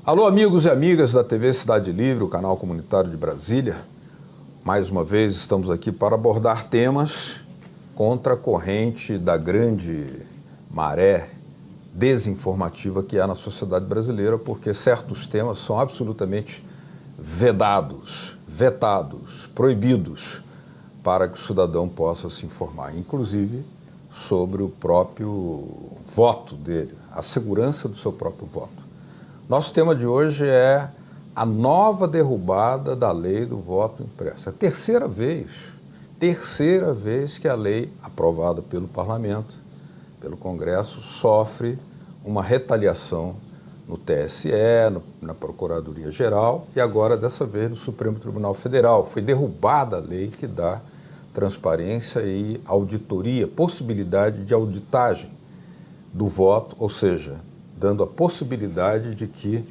Alô, amigos e amigas da TV Cidade Livre, o canal comunitário de Brasília. Mais uma vez estamos aqui para abordar temas contra a corrente da grande maré desinformativa que há na sociedade brasileira, porque certos temas são absolutamente vedados, vetados, proibidos para que o cidadão possa se informar, inclusive sobre o próprio voto dele, a segurança do seu próprio voto. Nosso tema de hoje é a nova derrubada da lei do voto impresso. É a terceira vez que a lei, aprovada pelo Parlamento, pelo Congresso, sofre uma retaliação no TSE, na Procuradoria-Geral e agora, dessa vez, no Supremo Tribunal Federal. Foi derrubada a lei que dá transparência e auditoria, possibilidade de auditagem do voto, ou seja, dando a possibilidade de que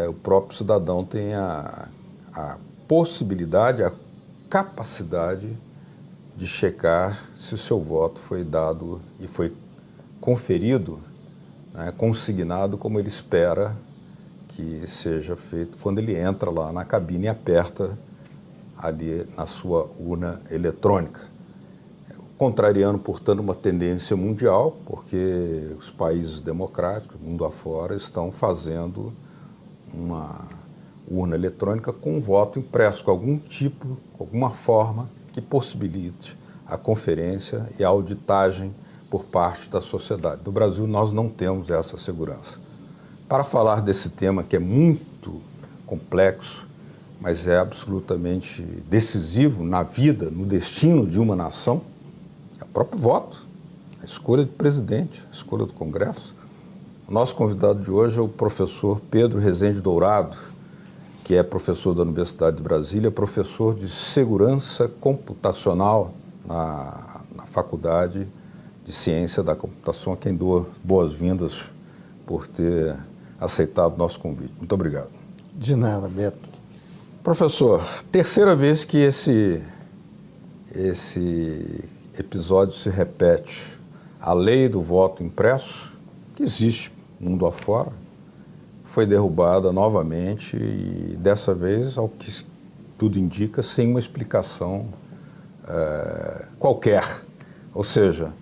o próprio cidadão tenha a possibilidade, a capacidade de checar se o seu voto foi dado e foi conferido, consignado como ele espera que seja feito quando ele entra lá na cabine e aperta ali na sua urna eletrônica. Contrariando, portanto, uma tendência mundial, porque os países democráticos, mundo afora, estão fazendo uma urna eletrônica com voto impresso, com algum tipo, alguma forma que possibilite a conferência e a auditagem por parte da sociedade. No Brasil, nós não temos essa segurança. Para falar desse tema que é muito complexo, mas é absolutamente decisivo na vida, no destino de uma nação, é o próprio voto, a escolha do presidente, a escolha do Congresso. O nosso convidado de hoje é o professor Pedro Rezende Dourado, que é professor da Universidade de Brasília, professor de segurança computacional na Faculdade de Ciência da Computação, a quem dou boas-vindas por ter aceitado o nosso convite. Muito obrigado. De nada, Beto. Professor, terceira vez que esse episódio se repete. A lei do voto impresso, que existe mundo afora, foi derrubada novamente e dessa vez, ao que tudo indica, sem uma explicação qualquer. Ou seja,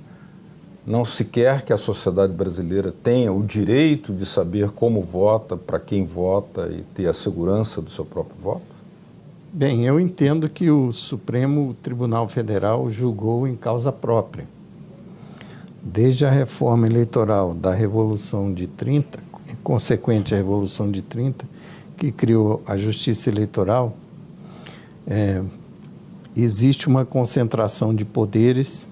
não se quer que a sociedade brasileira tenha o direito de saber como vota, para quem vota e ter a segurança do seu próprio voto? Bem, eu entendo que o Supremo Tribunal Federal julgou em causa própria. Desde a reforma eleitoral da Revolução de 30, consequente à Revolução de 30, que criou a Justiça Eleitoral, existe uma concentração de poderes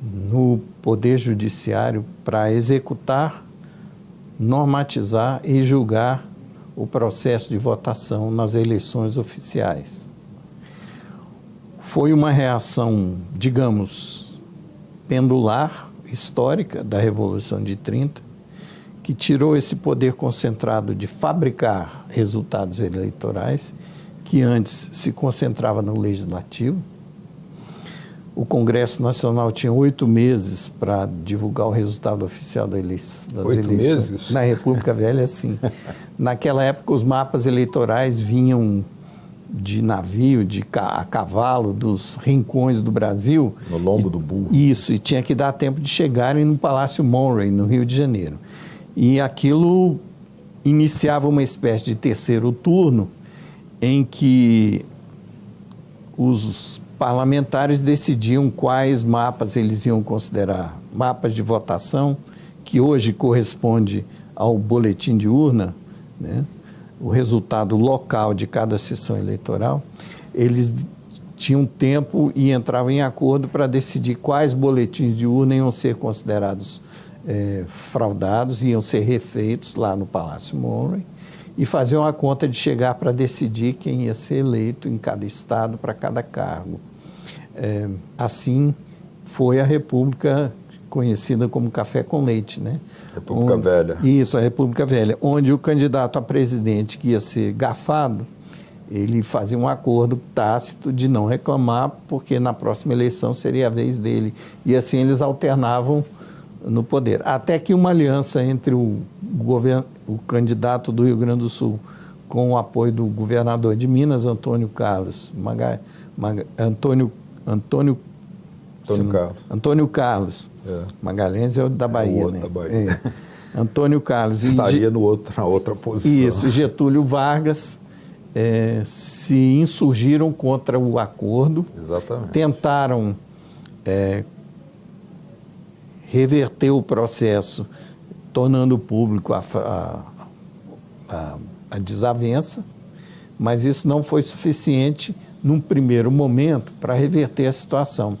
no Poder Judiciário para executar, normatizar e julgar o processo de votação nas eleições oficiais. Foi uma reação, digamos, pendular, histórica da Revolução de 30, que tirou esse poder concentrado de fabricar resultados eleitorais, que antes se concentrava no Legislativo. O Congresso Nacional tinha 8 meses para divulgar o resultado oficial das eleições. 8 meses? Na República Velha, sim. Naquela época, os mapas eleitorais vinham de navio, a cavalo, dos rincões do Brasil. No lombo do burro. Isso, e tinha que dar tempo de chegarem no Palácio Monroe, no Rio de Janeiro. E aquilo iniciava uma espécie de terceiro turno em que os parlamentares decidiam quais mapas eles iam considerar mapas de votação, que hoje corresponde ao boletim de urna, né? O resultado local de cada sessão eleitoral. Eles tinham tempo e entravam em acordo para decidir quais boletins de urna iam ser considerados fraudados, iam ser refeitos lá no Palácio Monroe, e faziam a conta de chegar para decidir quem ia ser eleito em cada estado para cada cargo. Assim foi a República conhecida como Café com Leite, né? República Velha. Isso, a República Velha, onde o candidato a presidente que ia ser gafado, ele fazia um acordo tácito de não reclamar, porque na próxima eleição seria a vez dele. E assim eles alternavam no poder. Até que uma aliança entre o candidato do Rio Grande do Sul com o apoio do governador de Minas, Antônio Carlos, Antônio Carlos. Magalhães é o da Bahia, né? Da Bahia. Antônio Carlos. Estaria na outra posição. Isso, Getúlio Vargas se insurgiram contra o acordo. Exatamente. Tentaram reverter o processo, tornando público a desavença, mas isso não foi suficiente num primeiro momento para reverter a situação.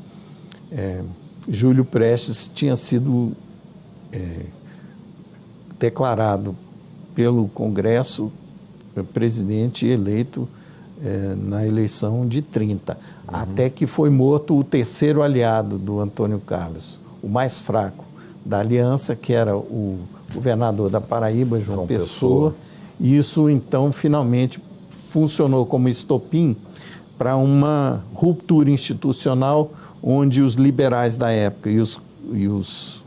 Júlio Prestes tinha sido declarado pelo Congresso presidente eleito na eleição de 30, até que foi morto o terceiro aliado do Antônio Carlos, o mais fraco da aliança, que era o governador da Paraíba, João Pessoa. E isso, então, finalmente funcionou como estopim para uma ruptura institucional onde os liberais da época e os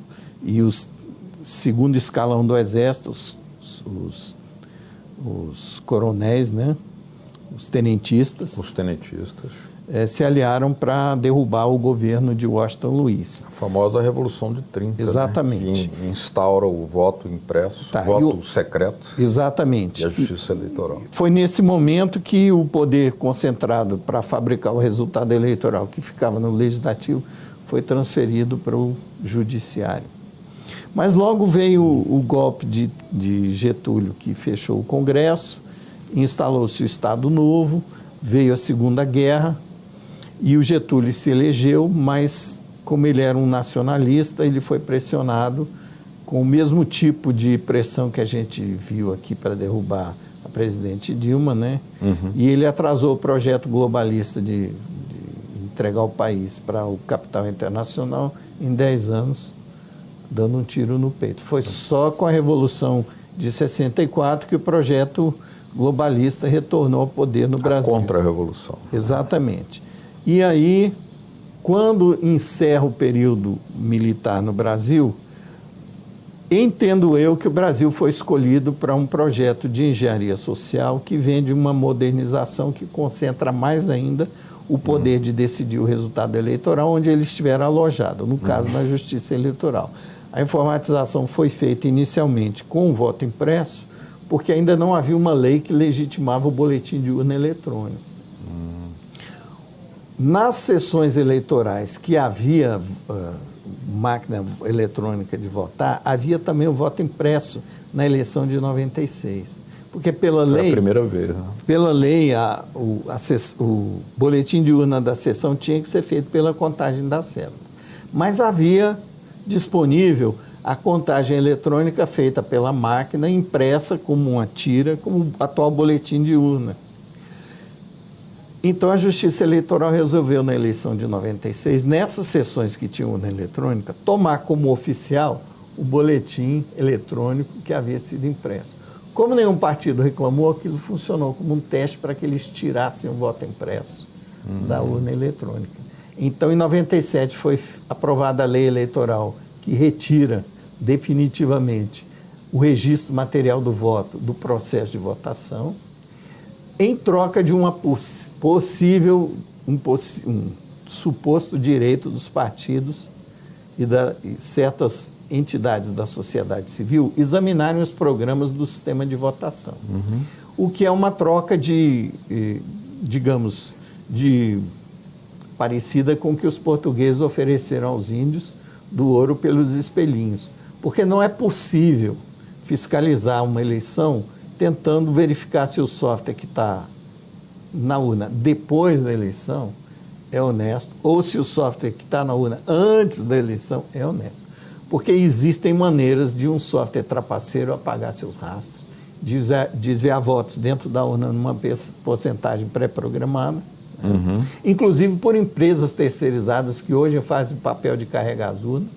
segundo escalão do Exército, os coronéis, né? Os tenentistas, se aliaram para derrubar o governo de Washington Luiz. A famosa Revolução de 30. Exatamente. Né? Que instaura o voto impresso, voto secreto. Exatamente. E a justiça eleitoral. Foi nesse momento que o poder concentrado para fabricar o resultado eleitoral que ficava no Legislativo foi transferido para o Judiciário. Mas logo veio o golpe de Getúlio, que fechou o Congresso, instalou-se o Estado Novo, veio a Segunda Guerra, e o Getúlio se elegeu, mas como ele era um nacionalista, ele foi pressionado com o mesmo tipo de pressão que a gente viu aqui para derrubar a presidente Dilma, né? E ele atrasou o projeto globalista de entregar o país para o capital internacional em 10 anos, dando um tiro no peito. Foi só com a Revolução de 64 que o projeto globalista retornou ao poder no Brasil. A contra-revolução. Exatamente. E aí, quando encerra o período militar no Brasil, entendo eu que o Brasil foi escolhido para um projeto de engenharia social que vem de uma modernização que concentra mais ainda o poder de decidir o resultado eleitoral onde ele estiver alojado, no caso da Justiça Eleitoral. A informatização foi feita inicialmente com o voto impresso, porque ainda não havia uma lei que legitimava o boletim de urna eletrônico. Nas sessões eleitorais que havia máquina eletrônica de votar, havia também o voto impresso na eleição de 96. Porque pela lei... Foi a primeira vez. Né? Pela lei, o boletim de urna da sessão tinha que ser feito pela contagem da cédula. Mas havia disponível a contagem eletrônica feita pela máquina, impressa como uma tira, como o atual boletim de urna. Então, a Justiça Eleitoral resolveu, na eleição de 96, nessas sessões que tinham urna eletrônica, tomar como oficial o boletim eletrônico que havia sido impresso. Como nenhum partido reclamou, aquilo funcionou como um teste para que eles tirassem o voto impresso da urna eletrônica. Então, em 97, foi aprovada a lei eleitoral que retira definitivamente o registro material do voto do processo de votação, em troca de uma um suposto direito dos partidos e certas entidades da sociedade civil examinarem os programas do sistema de votação. O que é uma troca digamos, parecida com o que os portugueses ofereceram aos índios do ouro pelos espelhinhos. Porque não é possível fiscalizar uma eleição tentando verificar se o software que está na urna depois da eleição é honesto, ou se o software que está na urna antes da eleição é honesto. Porque existem maneiras de um software trapaceiro apagar seus rastros, desviar votos dentro da urna numa porcentagem pré-programada, inclusive por empresas terceirizadas que hoje fazem papel de carregar as urnas,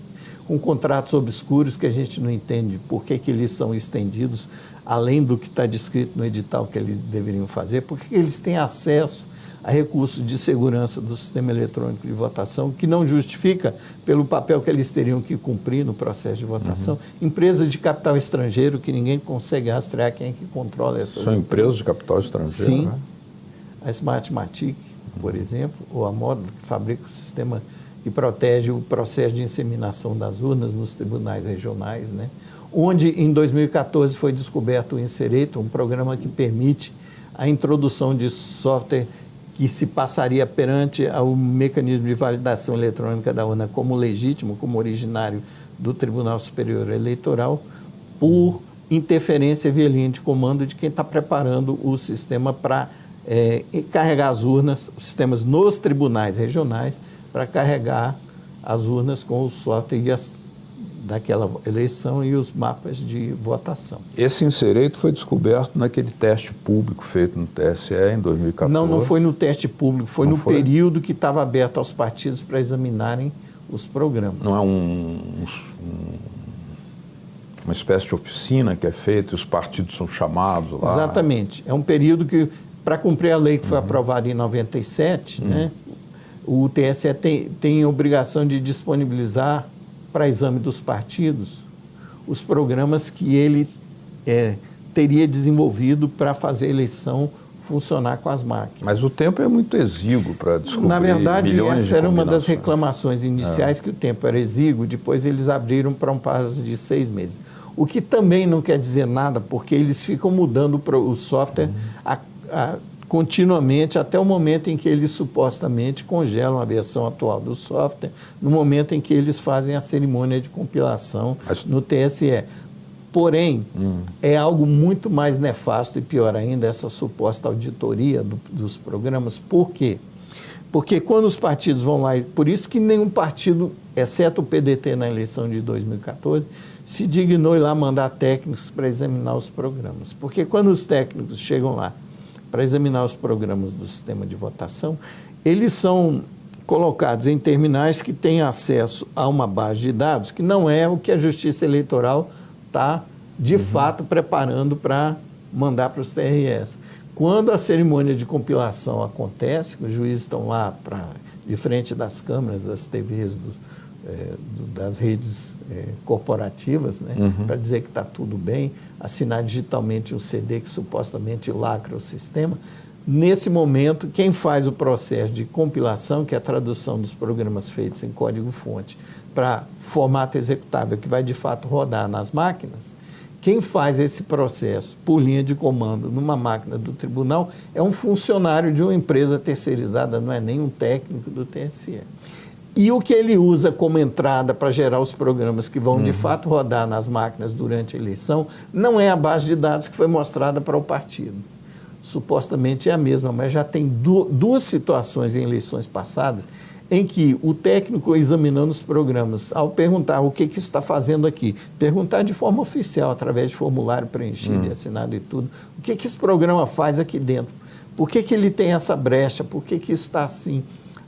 com contratos obscuros que a gente não entende por que eles são estendidos além do que está descrito no edital que eles deveriam fazer, porque eles têm acesso a recursos de segurança do sistema eletrônico de votação, que não justifica pelo papel que eles teriam que cumprir no processo de votação. Empresas de capital estrangeiro, que ninguém consegue rastrear quem é que controla essas São empresas de capital estrangeiro? Sim. Né? A Smartmatic, por exemplo, ou a Módulo, que fabrica o sistema que protege o processo de inseminação das urnas nos tribunais regionais, né? Onde, em 2014, foi descoberto o Inserator, um programa que permite a introdução de software que se passaria perante ao mecanismo de validação eletrônica da urna como legítimo, como originário do Tribunal Superior Eleitoral, por interferência via linha de comando de quem está preparando o sistema para carregar as urnas, os sistemas nos tribunais regionais, para carregar as urnas com o software daquela eleição e os mapas de votação. Esse Inserator foi descoberto naquele teste público feito no TSE em 2014? Não foi no teste público, foi no período que estava aberto aos partidos para examinarem os programas. Não é uma espécie de oficina que é feita e os partidos são chamados lá? Exatamente. É um período que, para cumprir a lei que foi aprovada em 97, né, o TSE tem a obrigação de disponibilizar para exame dos partidos os programas que ele teria desenvolvido para fazer a eleição funcionar com as máquinas. Mas o tempo é muito exíguo para descobrir. Na verdade, milhões essa era uma das combinações. reclamações iniciais, que o tempo era exíguo, depois eles abriram para um prazo de 6 meses. O que também não quer dizer nada, porque eles ficam mudando o software continuamente até o momento em que eles supostamente congelam a versão atual do software, no momento em que eles fazem a cerimônia de compilação no TSE. Porém, é algo muito mais nefasto e pior ainda essa suposta auditoria dos programas. Por quê? Porque quando os partidos vão lá, por isso que nenhum partido, exceto o PDT na eleição de 2014, se dignou ir lá mandar técnicos para examinar os programas. Porque quando os técnicos chegam lá para examinar os programas do sistema de votação, eles são colocados em terminais que têm acesso a uma base de dados, que não é o que a Justiça Eleitoral está, de fato, preparando para mandar para os TRS. Quando a cerimônia de compilação acontece, os juízes estão lá de frente das câmeras, das TVs, das redes corporativas, né, para dizer que está tudo bem, assinar digitalmente um CD que supostamente lacra o sistema. Nesse momento, quem faz o processo de compilação, que é a tradução dos programas feitos em código-fonte para formato executável, que vai de fato rodar nas máquinas, quem faz esse processo por linha de comando numa máquina do tribunal é um funcionário de uma empresa terceirizada, não é nem um técnico do TSE. E o que ele usa como entrada para gerar os programas que vão de fato rodar nas máquinas durante a eleição não é a base de dados que foi mostrada para o partido. Supostamente é a mesma, mas já tem duas situações em eleições passadas em que o técnico examinando os programas, ao perguntar o que está fazendo aqui, perguntar de forma oficial, através de formulário preenchido e assinado e tudo, o que esse programa faz aqui dentro, por que ele tem essa brecha, por que isso está assim.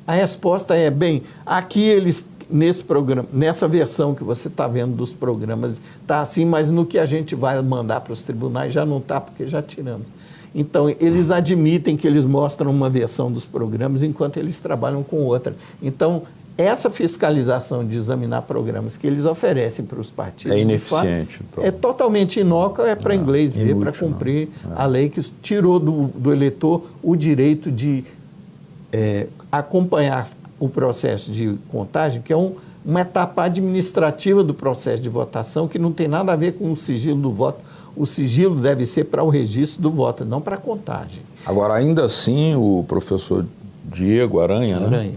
A resposta é, bem, aqui eles, nesse programa, nessa versão que você está vendo dos programas, está assim, mas no que a gente vai mandar para os tribunais já não está, porque já tiramos. Então, eles admitem que eles mostram uma versão dos programas enquanto eles trabalham com outra. Então, essa fiscalização de examinar programas que eles oferecem para os partidos... É ineficiente. Fato, então. É totalmente inócua, é para inglês ver, para cumprir a lei que tirou do eleitor o direito de acompanhar o processo de contagem, que é uma etapa administrativa do processo de votação que não tem nada a ver com o sigilo do voto. O sigilo deve ser para o registro do voto, não para a contagem. Agora, ainda assim, o professor Diego Aranha, né?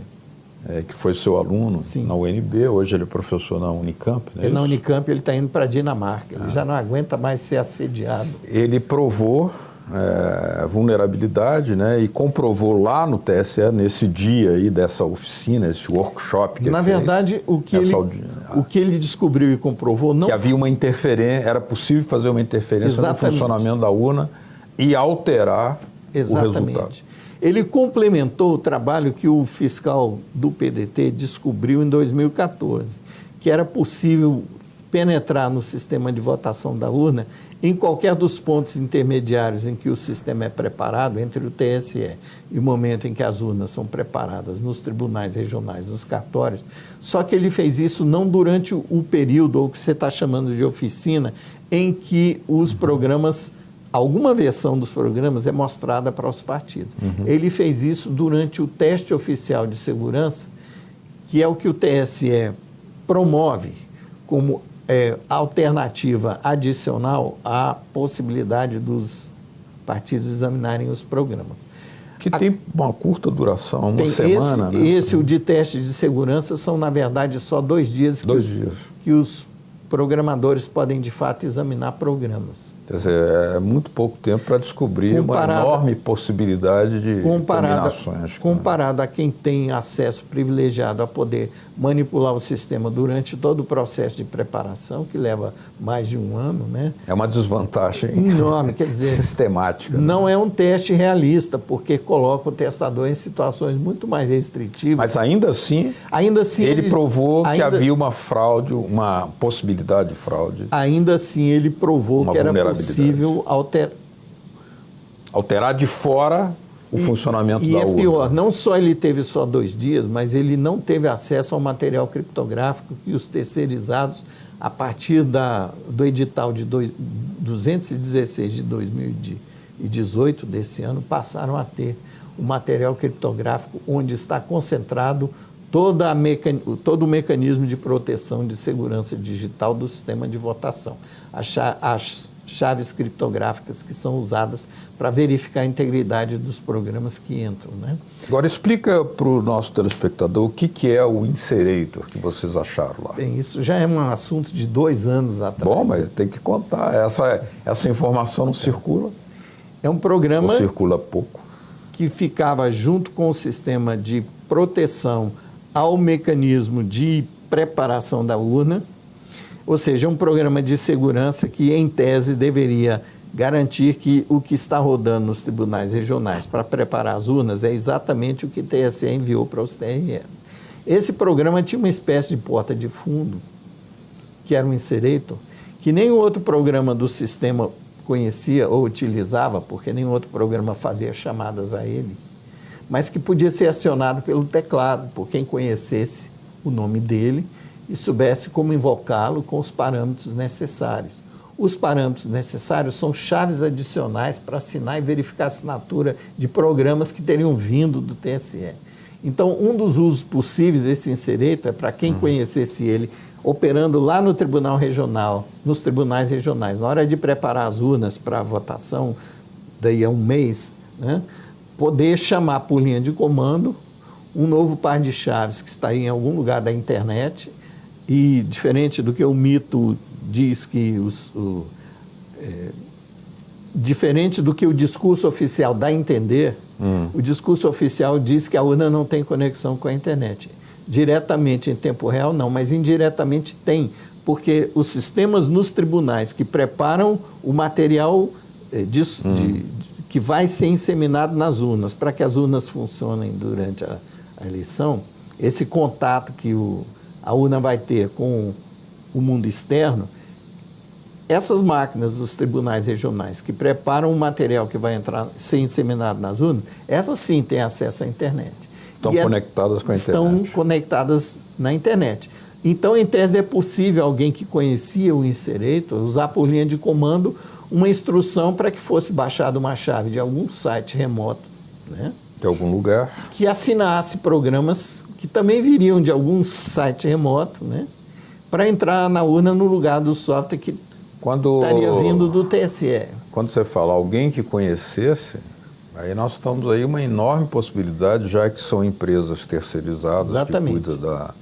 Que foi seu aluno na UNB, hoje ele é professor na Unicamp. Né? Na Unicamp ele está indo para a Dinamarca, ele já não aguenta mais ser assediado. Ele provou vulnerabilidade, né? E comprovou lá no TSE, nesse dia aí dessa oficina, esse workshop que na verdade, o que ele descobriu e comprovou não... Que havia uma interferência, era possível fazer uma interferência no funcionamento da urna e alterar o resultado. Ele complementou o trabalho que o fiscal do PDT descobriu em 2014, que era possível penetrar no sistema de votação da urna, em qualquer dos pontos intermediários em que o sistema é preparado, entre o TSE e o momento em que as urnas são preparadas nos tribunais regionais, nos cartórios, só que ele fez isso não durante o período, ou que você está chamando de oficina, em que os programas, alguma versão dos programas é mostrada para os partidos. Ele fez isso durante o teste oficial de segurança, que é o que o TSE promove como alternativa adicional à possibilidade dos partidos examinarem os programas. Que tem uma curta duração, uma semana, né? O de teste de segurança são, na verdade, só 2 dias que os programadores podem, de fato, examinar programas. Quer dizer, é muito pouco tempo para descobrir uma enorme possibilidade de combinações. Comparado a quem tem acesso privilegiado a poder manipular o sistema durante todo o processo de preparação, que leva mais de 1 ano, né? É uma desvantagem enorme, quer dizer, sistemática. Não é um teste realista, porque coloca o testador em situações muito mais restritivas. Mas ainda assim ele provou que havia uma fraude, uma possibilidade de fraude. Ainda assim ele provou que era possível alterar de fora o funcionamento da urna. E é pior, não só ele teve só 2 dias, mas ele não teve acesso ao material criptográfico que os terceirizados, a partir do edital de 216 de 2018, desse ano, passaram a ter o material criptográfico onde está concentrado todo o mecanismo de proteção de segurança digital do sistema de votação. As chaves criptográficas que são usadas para verificar a integridade dos programas que entram, né? Agora explica para o nosso telespectador o que é o Inserator que vocês acharam lá. Bem, isso já é um assunto de 2 anos atrás. Bom, mas tem que contar. Essa informação não circula. É um programa... Ou circula pouco. Que ficava junto com o sistema de proteção ao mecanismo de preparação da urna, ou seja, um programa de segurança que, em tese, deveria garantir que o que está rodando nos tribunais regionais para preparar as urnas é exatamente o que o TSE enviou para os TRS. Esse programa tinha uma espécie de porta de fundo, que era um Inserator, que nenhum outro programa do sistema conhecia ou utilizava, porque nenhum outro programa fazia chamadas a ele, mas que podia ser acionado pelo teclado, por quem conhecesse o nome dele e soubesse como invocá-lo com os parâmetros necessários. Os parâmetros necessários são chaves adicionais para assinar e verificar a assinatura de programas que teriam vindo do TSE. Então, um dos usos possíveis desse Inserator é para quem conhecesse ele operando lá no Tribunal Regional, nos tribunais regionais, na hora de preparar as urnas para a votação, daí a 1 mês, né, poder chamar por linha de comando um novo par de chaves que está em algum lugar da internet e, diferente do que o mito diz que diferente do que o discurso oficial dá a entender, o discurso oficial diz que a urna não tem conexão com a internet. Diretamente em tempo real não, mas indiretamente tem, porque os sistemas nos tribunais que preparam o material que vai ser inseminado nas urnas, para que as urnas funcionem durante a eleição, esse contato que a urna vai ter com o mundo externo, essas máquinas dos tribunais regionais que preparam o material que vai ser inseminado nas urnas, essas sim têm acesso à internet. Estão conectadas com a internet. Estão conectadas na internet. Então, em tese, é possível alguém que conhecia o Inserator usar por linha de comando uma instrução para que fosse baixada uma chave de algum site remoto, né, de algum lugar, que assinasse programas que também viriam de algum site remoto, né, para entrar na urna no lugar do software que estaria vindo do TSE. Quando você fala alguém que conhecesse, aí nós estamos aí uma enorme possibilidade, já que são empresas terceirizadas. Exatamente. Que cuidam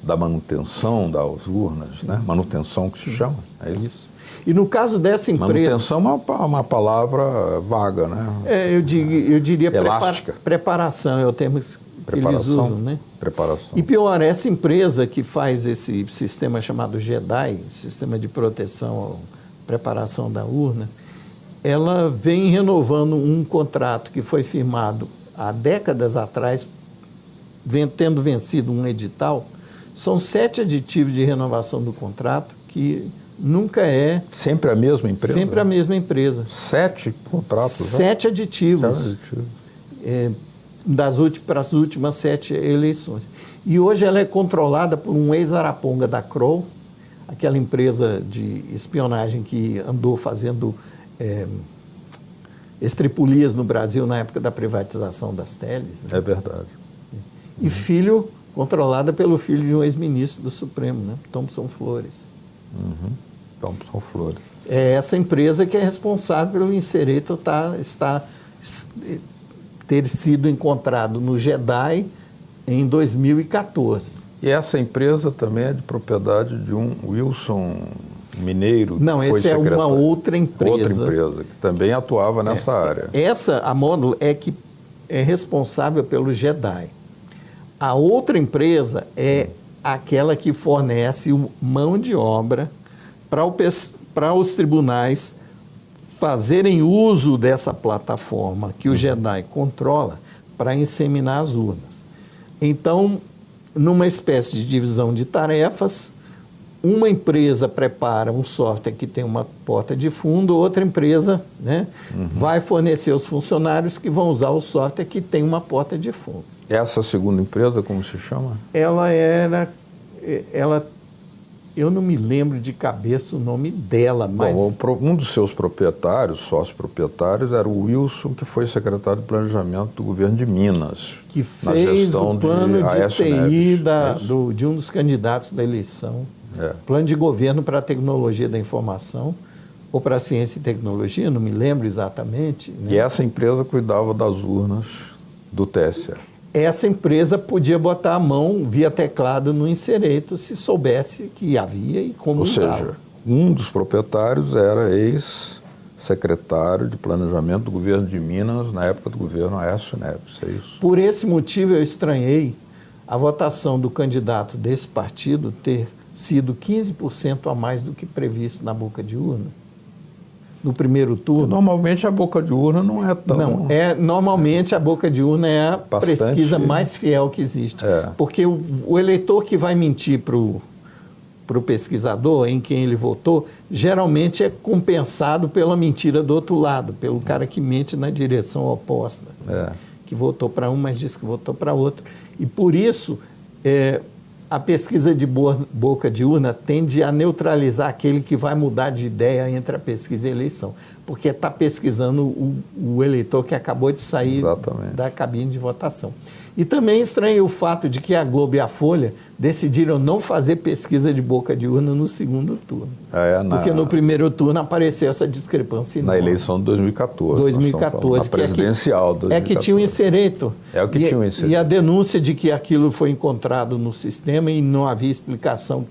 da manutenção das urnas, né? Manutenção que se chama, é isso? E no caso dessa empresa... Manutenção é uma palavra vaga, né? Eu diria elástica. Preparação, é o termo que eles usam, né? Preparação. E pior, essa empresa que faz esse sistema chamado JEDI, Sistema de Proteção, Preparação da Urna, ela vem renovando um contrato que foi firmado há décadas atrás, tendo vencido um edital. São 7 aditivos de renovação do contrato, que nunca é... Sempre a mesma empresa? Sempre a mesma empresa. 7 contratos? 7 aditivos. Para as últimas 7 eleições. E hoje ela é controlada por um ex-araponga da Kroll, aquela empresa de espionagem que andou fazendo estripulias no Brasil na época da privatização das teles. Né? É verdade. E controlada pelo filho de um ex-ministro do Supremo, né? Thompson Flores. Thompson Flores. É essa empresa que é responsável pelo Insereto ter sido encontrado no Jeddah em 2014. E essa empresa também é de propriedade de um Wilson Mineiro? Não, que foi essa é uma outra empresa. Outra empresa, que também atuava nessa área. A Módulo que é responsável pelo Jeddah. A outra empresa é aquela que fornece mão de obra para os tribunais fazerem uso dessa plataforma que o Jeddah controla para inseminar as urnas. Então, numa espécie de divisão de tarefas, uma empresa prepara um software que tem uma porta de fundo, outra empresa, né, vai fornecer os funcionários que vão usar o software que tem uma porta de fundo. Essa segunda empresa, como se chama? Eu não me lembro de cabeça o nome dela, mas... Bom, um dos seus proprietários, sócios proprietários, era o Wilson, que foi secretário de Planejamento do governo de Minas. Que fez o plano de TI de um dos candidatos da eleição. Plano de governo para a tecnologia da informação, ou para a ciência e tecnologia, não me lembro exatamente. Né? E essa empresa cuidava das urnas do TSE. Essa empresa podia botar a mão via teclado no Insereto se soubesse que havia e como usava. Ou seja, um dos proprietários era ex-secretário de Planejamento do governo de Minas na época do governo Aécio Neves, é isso? Por esse motivo eu estranhei a votação do candidato desse partido ter sido 15% a mais do que previsto na boca de urna. No primeiro turno. Normalmente a boca de urna não é tão... Não, normalmente a boca de urna é a pesquisa mais fiel que existe. Porque o eleitor que vai mentir para o pesquisador em quem ele votou, geralmente é compensado pela mentira do outro lado, pelo cara que mente na direção oposta. Que votou para um, mas disse que votou para outro. E por isso... a pesquisa de boca de urna tende a neutralizar aquele que vai mudar de ideia entre a pesquisa e a eleição, porque está pesquisando o eleitor que acabou de sair da cabine de votação. E também estranho o fato de que a Globo e a Folha decidiram não fazer pesquisa de boca de urna no segundo turno. Porque no primeiro turno apareceu essa discrepância enorme. Na eleição de 2014. 2014. Na presidencial de 2014. Que tinha um Insereto. O que tinha um Insereto. E a denúncia de que aquilo foi encontrado no sistema e não havia explicação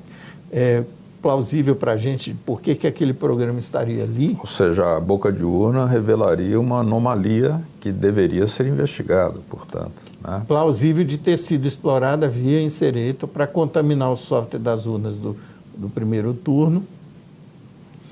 plausível para a gente de por que aquele programa estaria ali. Ou seja, a boca de urna revelaria uma anomalia que deveria ser investigada, portanto. Né? Plausível de ter sido explorada via Insereto para contaminar o software das urnas do primeiro turno.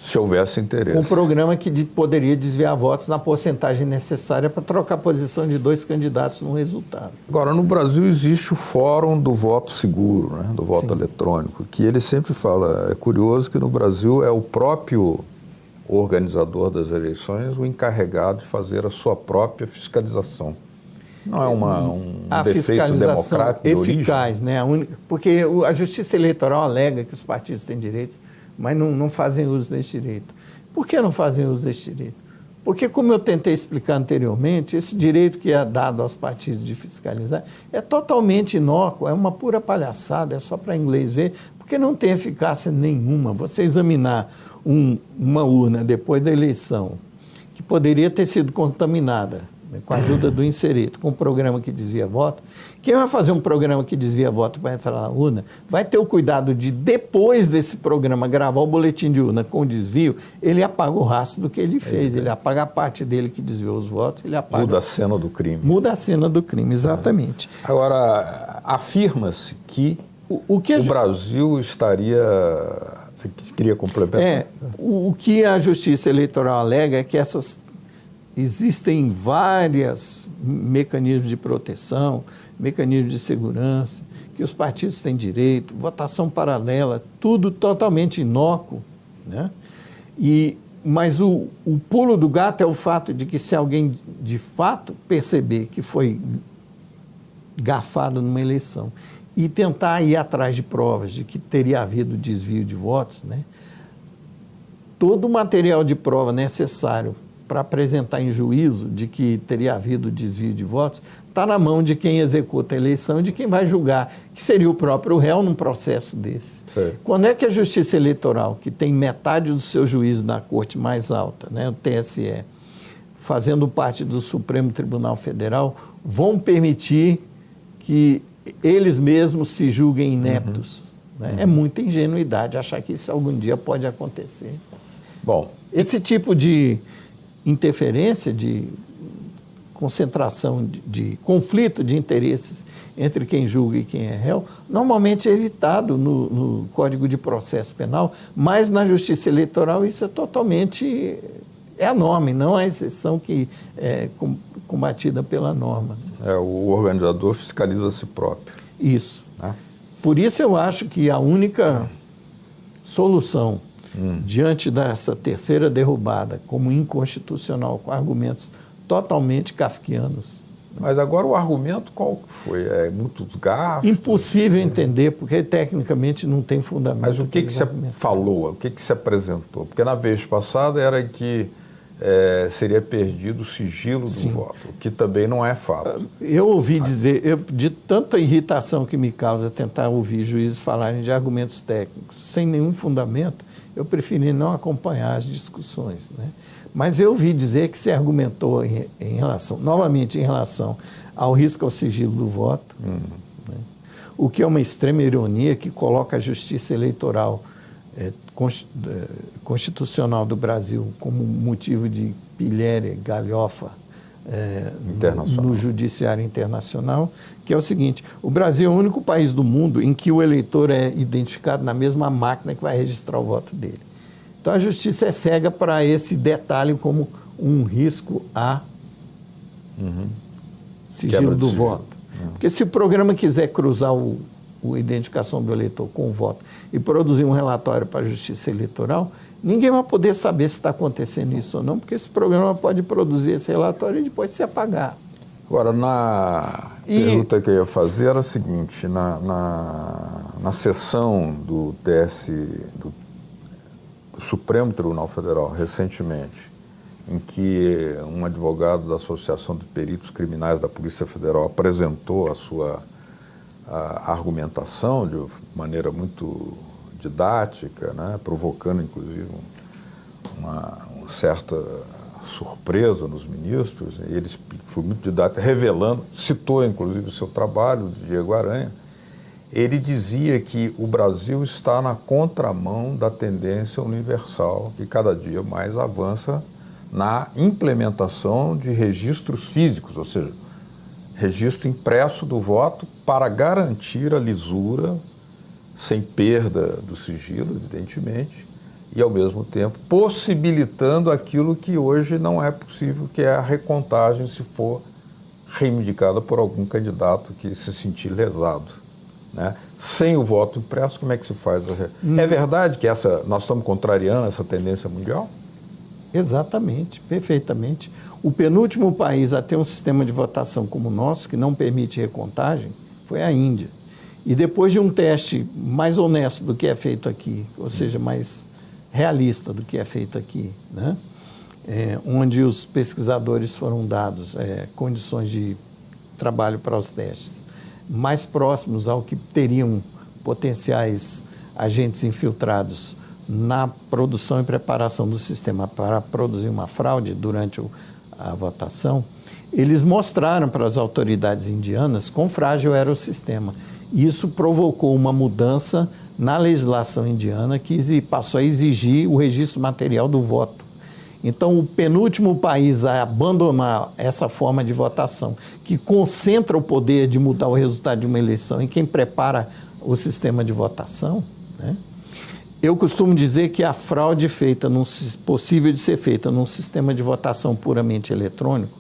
Se houvesse interesse. Com um programa que poderia desviar votos na porcentagem necessária para trocar a posição de 2 candidatos no resultado. Agora, no Brasil existe o Fórum do Voto Seguro, né, do voto eletrônico, que ele sempre fala, é curioso que no Brasil é o próprio organizador das eleições o encarregado de fazer a sua própria fiscalização. Não é um defeito democrático eficaz, né? Porque a Justiça Eleitoral alega que os partidos têm direito, mas não fazem uso desse direito. Por que não fazem uso desse direito? Porque, como eu tentei explicar anteriormente, esse direito que é dado aos partidos de fiscalizar é totalmente inócuo, é uma pura palhaçada, é só para inglês ver, porque não tem eficácia nenhuma. Você examinar uma urna depois da eleição, que poderia ter sido contaminada, né, com a ajuda do Insereto, com um programa que desvia voto. Quem vai fazer um programa que desvia voto para entrar na urna vai ter o cuidado de, depois desse programa, gravar o boletim de urna com desvio, ele apaga o rastro do que ele fez, ele apaga a parte dele que desviou os votos, ele apaga... Muda a cena do crime. Muda a cena do crime, exatamente. Agora, afirma-se que o Brasil estaria... Você queria complementar? O que a Justiça Eleitoral alega é que existem vários mecanismos de proteção, mecanismos de segurança, que os partidos têm direito, votação paralela, tudo totalmente inócuo, né? Mas o pulo do gato é o fato de que se alguém de fato perceber que foi gafado numa eleição e tentar ir atrás de provas de que teria havido desvio de votos, né? Todo o material de prova necessário para apresentar em juízo de que teria havido desvio de votos está na mão de quem executa a eleição e de quem vai julgar, que seria o próprio réu num processo desse. Sim. Quando é que a Justiça Eleitoral, que tem metade do seu juízo na Corte mais alta, né, o TSE, fazendo parte do Supremo Tribunal Federal, vão permitir que eles mesmos se julguem ineptos? Né? É muita ingenuidade achar que isso algum dia pode acontecer. Bom, esse tipo de interferência, de concentração, de conflito de interesses entre quem julga e quem é réu, normalmente é evitado no Código de Processo Penal, mas na Justiça Eleitoral isso é totalmente, é a norma, e não a exceção que é combatida pela norma. O organizador fiscaliza a si próprio. Isso. Por isso eu acho que a única solução diante dessa terceira derrubada como inconstitucional, com argumentos totalmente kafkianos. Mas agora o argumento qual foi? É muitos gastos? Impossível entender, porque tecnicamente não tem fundamento. Mas o que você falou, o que você apresentou? Porque na vez passada era que seria perdido o sigilo do voto, o que também não é fato. Eu ouvi dizer, de tanta irritação que me causa tentar ouvir juízes falarem de argumentos técnicos sem nenhum fundamento, eu preferi não acompanhar as discussões, né? Mas eu ouvi dizer que se argumentou em relação, novamente em relação ao risco ao sigilo do voto, né? O que é uma extrema ironia que coloca a Justiça Eleitoral Constitucional do Brasil como motivo de pilhéria, galhofa no judiciário internacional, que é o seguinte: o Brasil é o único país do mundo em que o eleitor é identificado na mesma máquina que vai registrar o voto dele. Então a justiça é cega para esse detalhe como um risco a sigilo do voto. Porque se o programa quiser cruzar a identificação do eleitor com o voto e produzir um relatório para a Justiça Eleitoral, ninguém vai poder saber se está acontecendo isso ou não, porque esse programa pode produzir esse relatório e depois se apagar. Agora, pergunta que eu ia fazer era a seguinte: na sessão do do Supremo Tribunal Federal, recentemente, em que um advogado da Associação de Peritos Criminais da Polícia Federal apresentou a sua argumentação de maneira muito didática, né, provocando inclusive uma certa surpresa nos ministros, e ele foi muito didático, revelando, citou inclusive o seu trabalho, de Diego Aranha. Ele dizia que o Brasil está na contramão da tendência universal que cada dia mais avança na implementação de registros físicos, ou seja, registro impresso do voto para garantir a lisura, sem perda do sigilo, evidentemente, e, ao mesmo tempo, possibilitando aquilo que hoje não é possível, que é a recontagem, se for reivindicada por algum candidato que se sentir lesado, né? Sem o voto impresso, como é que se faz? É verdade que nós estamos contrariando essa tendência mundial? Exatamente, perfeitamente. O penúltimo país a ter um sistema de votação como o nosso, que não permite recontagem, foi a Índia. E depois de um teste mais honesto do que é feito aqui, ou seja, mais realista do que é feito aqui, né? Onde os pesquisadores foram dados condições de trabalho para os testes mais próximos ao que teriam potenciais agentes infiltrados na produção e preparação do sistema para produzir uma fraude durante a votação, eles mostraram para as autoridades indianas quão frágil era o sistema. E isso provocou uma mudança na legislação indiana que passou a exigir o registro material do voto. Então, o penúltimo país a abandonar essa forma de votação, que concentra o poder de mudar o resultado de uma eleição em quem prepara o sistema de votação, né? Eu costumo dizer que a fraude possível de ser feita num sistema de votação puramente eletrônico,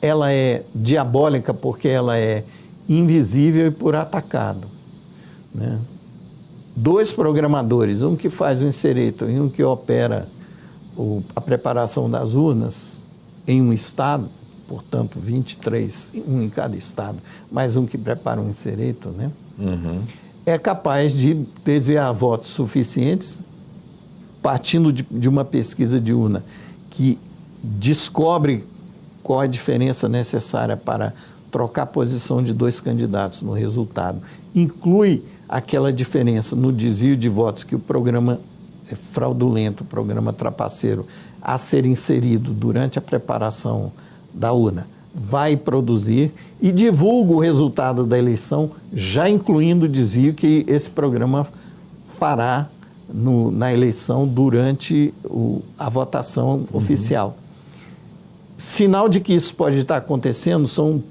ela é diabólica porque ela é invisível e por atacado. né? 2 programadores, um que faz o inseritor e um que opera a preparação das urnas em um estado, portanto 23, um em cada estado, mais um que prepara o inseritor, né? É capaz de desviar votos suficientes, partindo de uma pesquisa de urna que descobre qual a diferença necessária para trocar a posição de 2 candidatos no resultado, inclui aquela diferença no desvio de votos que o programa fraudulento, o programa trapaceiro, a ser inserido durante a preparação da urna, vai produzir e divulga o resultado da eleição, já incluindo o desvio que esse programa fará na eleição durante a votação oficial. Sinal de que isso pode estar acontecendo são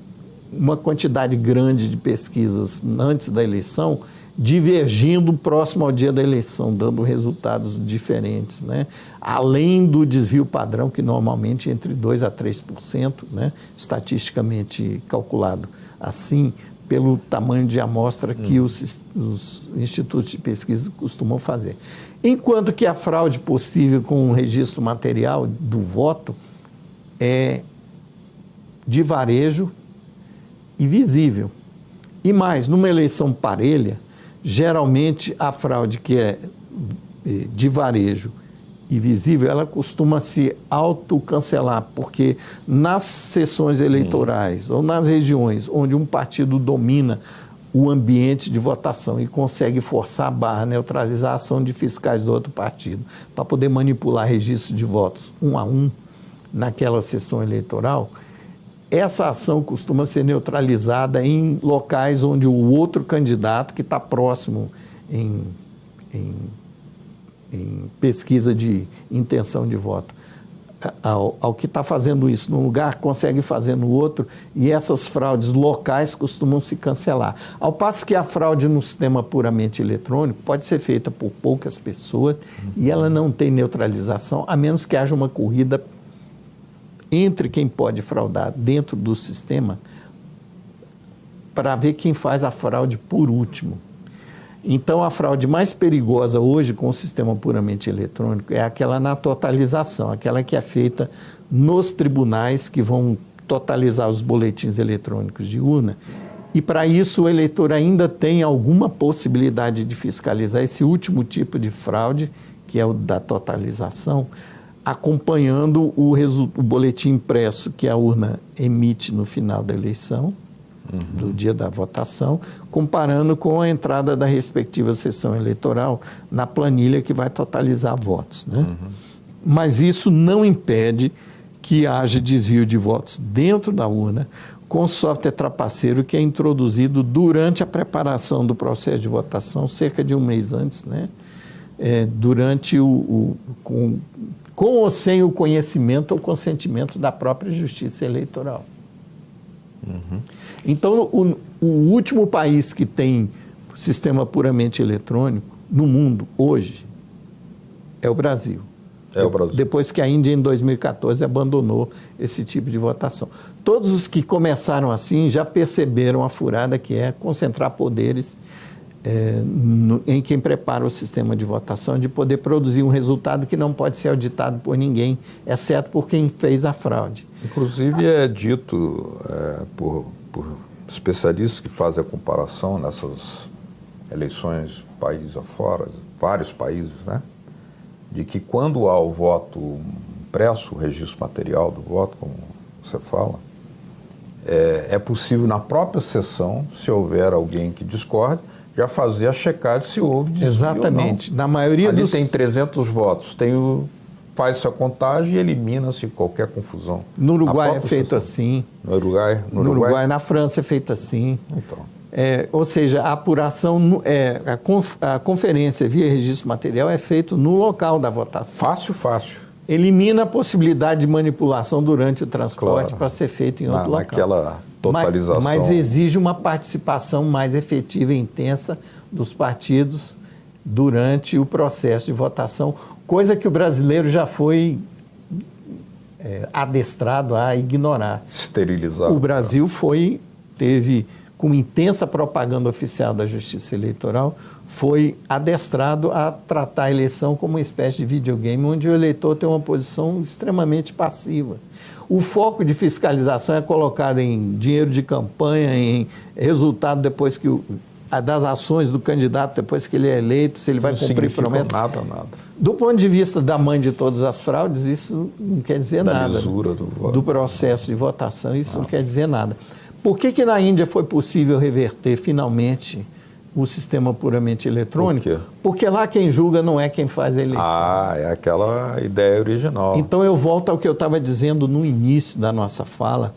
uma quantidade grande de pesquisas antes da eleição divergindo próximo ao dia da eleição, dando resultados diferentes, né? Além do desvio padrão, que normalmente é entre 2% a 3%, né? Estatisticamente calculado assim, pelo tamanho de amostra que os institutos de pesquisa costumam fazer. Enquanto que a fraude possível com o registro material do voto é de varejo e visível. E mais, numa eleição parelha, geralmente a fraude que é de varejo e visível, ela costuma se autocancelar, porque nas sessões eleitorais ou nas regiões onde um partido domina o ambiente de votação e consegue forçar a barra, neutralizar a ação de fiscais do outro partido, para poder manipular registro de votos 1 a 1 naquela sessão eleitoral, essa ação costuma ser neutralizada em locais onde o outro candidato, que está próximo em pesquisa de intenção de voto, ao que está fazendo isso num lugar, consegue fazer no outro, e essas fraudes locais costumam se cancelar. Ao passo que a fraude no sistema puramente eletrônico pode ser feita por poucas pessoas e ela não tem neutralização, a menos que haja uma corrida entre quem pode fraudar dentro do sistema para ver quem faz a fraude por último. Então, a fraude mais perigosa hoje com o sistema puramente eletrônico é aquela na totalização, aquela que é feita nos tribunais que vão totalizar os boletins eletrônicos de urna. E, para isso, o eleitor ainda tem alguma possibilidade de fiscalizar esse último tipo de fraude, que é o da totalização, acompanhando o boletim impresso que a urna emite no final da eleição, do dia da votação, comparando com a entrada da respectiva sessão eleitoral na planilha que vai totalizar votos, né? Mas isso não impede que haja desvio de votos dentro da urna com software trapaceiro que é introduzido durante a preparação do processo de votação, cerca de um mês antes, né? Durante com ou sem o conhecimento ou consentimento da própria Justiça Eleitoral. Então, o último país que tem sistema puramente eletrônico no mundo hoje é o Brasil. É o Brasil. Depois que a Índia, em 2014, abandonou esse tipo de votação. Todos os que começaram assim já perceberam a furada que é concentrar poderes em quem prepara o sistema de votação, de poder produzir um resultado que não pode ser auditado por ninguém, exceto por quem fez a fraude. Inclusive é dito por especialistas que fazem a comparação nessas eleições país afora, vários países, né? De que quando há o voto impresso, o registro material do voto, como você fala, é possível na própria sessão, se houver alguém que discorde, já fazer a checagem se houve desvio. Exatamente. Ou não. Na maioria ali tem 300 votos, faz-se a contagem e elimina-se qualquer confusão. No Uruguai é feito assim. No Uruguai? No Uruguai, na França é feito assim. Então. Ou seja, a apuração, a conferência via registro material é feito no local da votação. Fácil. Elimina a possibilidade de manipulação durante o transporte para ser feito em outro local. Naquela totalização. Mas exige uma participação mais efetiva e intensa dos partidos durante o processo de votação, coisa que o brasileiro já foi adestrado a ignorar. Esterilizado. O Brasil teve com intensa propaganda oficial da Justiça Eleitoral, foi adestrado a tratar a eleição como uma espécie de videogame, onde o eleitor tem uma posição extremamente passiva. O foco de fiscalização é colocado em dinheiro de campanha, em resultado depois que das ações do candidato depois que ele é eleito, se ele vai cumprir promessas. Nada. Do ponto de vista da mãe de todas as fraudes, isso não quer dizer nada. Da lisura do voto. Do processo de votação, isso não quer dizer nada. Por que na Índia foi possível reverter finalmente o sistema puramente eletrônico? Por quê? Porque lá quem julga não é quem faz a eleição. É aquela ideia original. Então eu volto ao que eu estava dizendo no início da nossa fala.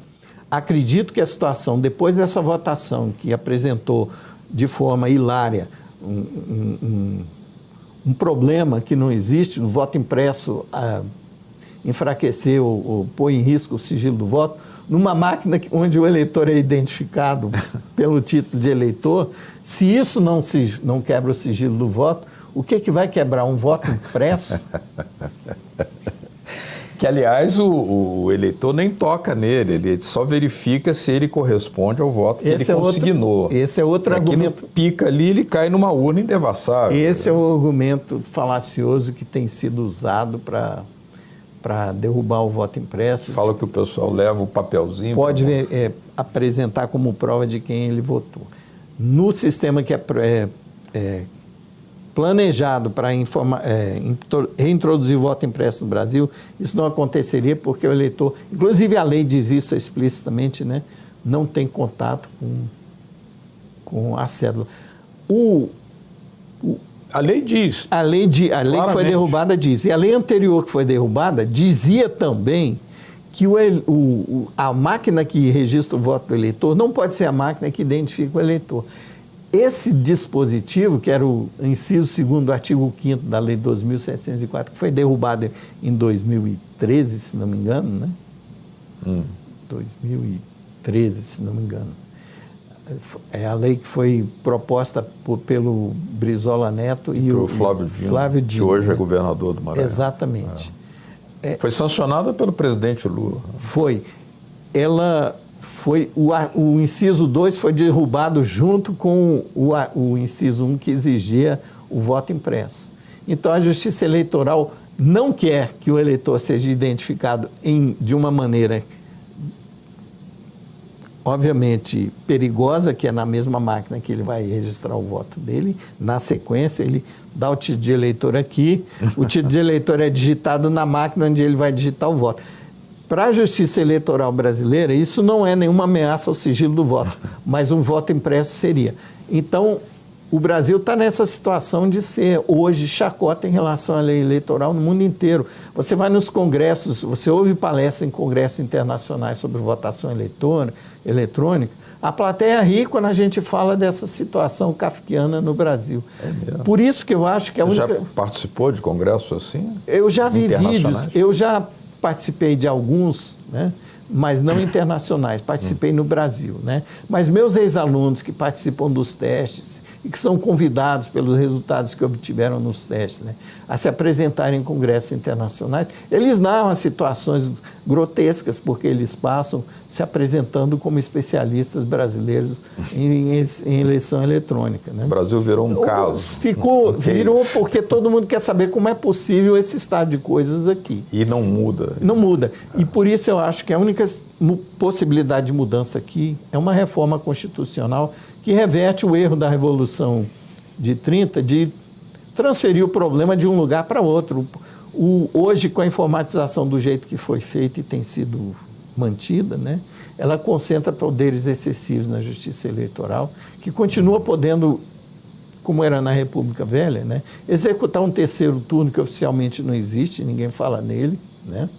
Acredito que a situação, depois dessa votação que apresentou de forma hilária um problema que não existe, o voto impresso enfraquecer ou pôr em risco o sigilo do voto, numa máquina onde o eleitor é identificado pelo título de eleitor, se isso não quebra o sigilo do voto, o que vai quebrar? Um voto impresso? Que, aliás, o eleitor nem toca nele, ele só verifica se ele corresponde ao voto que ele consignou. Esse é outro argumento. Pica ali, ele cai numa urna indevassável. Esse é o argumento falacioso que tem sido usado para derrubar o voto impresso. Fala que o pessoal leva o papelzinho. Pode apresentar como prova de quem ele votou. No sistema que é planejado para reintroduzir o voto impresso no Brasil, isso não aconteceria porque o eleitor, inclusive a lei diz isso explicitamente, né, não tem contato com a cédula. A lei diz. A lei que foi derrubada diz. E a lei anterior que foi derrubada dizia também que a máquina que registra o voto do eleitor não pode ser a máquina que identifica o eleitor. Esse dispositivo, que era o inciso 2º do artigo 5º da Lei 2.704, que foi derrubado em 2013, se não me engano, né? 2013, se não me engano. É a lei que foi proposta pelo Brizola Neto e o Flávio Dino, que hoje é governador do Maranhão. Exatamente. Foi sancionada pelo presidente Lula. Foi. O inciso 2 foi derrubado junto com o inciso 1 que exigia o voto impresso. Então, a Justiça Eleitoral não quer que o eleitor seja identificado de uma maneira, obviamente, perigosa, que é na mesma máquina que ele vai registrar o voto dele. Na sequência, ele dá o título de eleitor aqui, o título de eleitor é digitado na máquina onde ele vai digitar o voto. Para a Justiça Eleitoral brasileira, isso não é nenhuma ameaça ao sigilo do voto, mas um voto impresso seria. Então, o Brasil está nessa situação de ser, hoje, chacota em relação à lei eleitoral no mundo inteiro. Você vai nos congressos, você ouve palestras em congressos internacionais sobre votação eletrônica, a plateia ri quando a gente fala dessa situação kafkiana no Brasil. É mesmo. Por isso que eu acho que a única... Já participou de congressos assim? Eu já vi vídeos, eu já participei de alguns, né, mas não internacionais, participei no Brasil, né? Mas meus ex-alunos que participam dos testes e que são convidados pelos resultados que obtiveram nos testes, né, a se apresentarem em congressos internacionais, eles narram situações grotescas, porque eles passam se apresentando como especialistas brasileiros em eleição eletrônica, né? O Brasil virou um caos. Virou porque todo mundo quer saber como é possível esse estado de coisas aqui. E não muda. Não muda. E por isso eu acho que a única possibilidade de mudança aqui é uma reforma constitucional que reverte o erro da Revolução de 30 de transferir o problema de um lugar para outro. Hoje, com a informatização do jeito que foi feita e tem sido mantida, né, ela concentra poderes excessivos na Justiça Eleitoral, que continua podendo, como era na República Velha, né, executar um terceiro turno que oficialmente não existe, ninguém fala nele, né,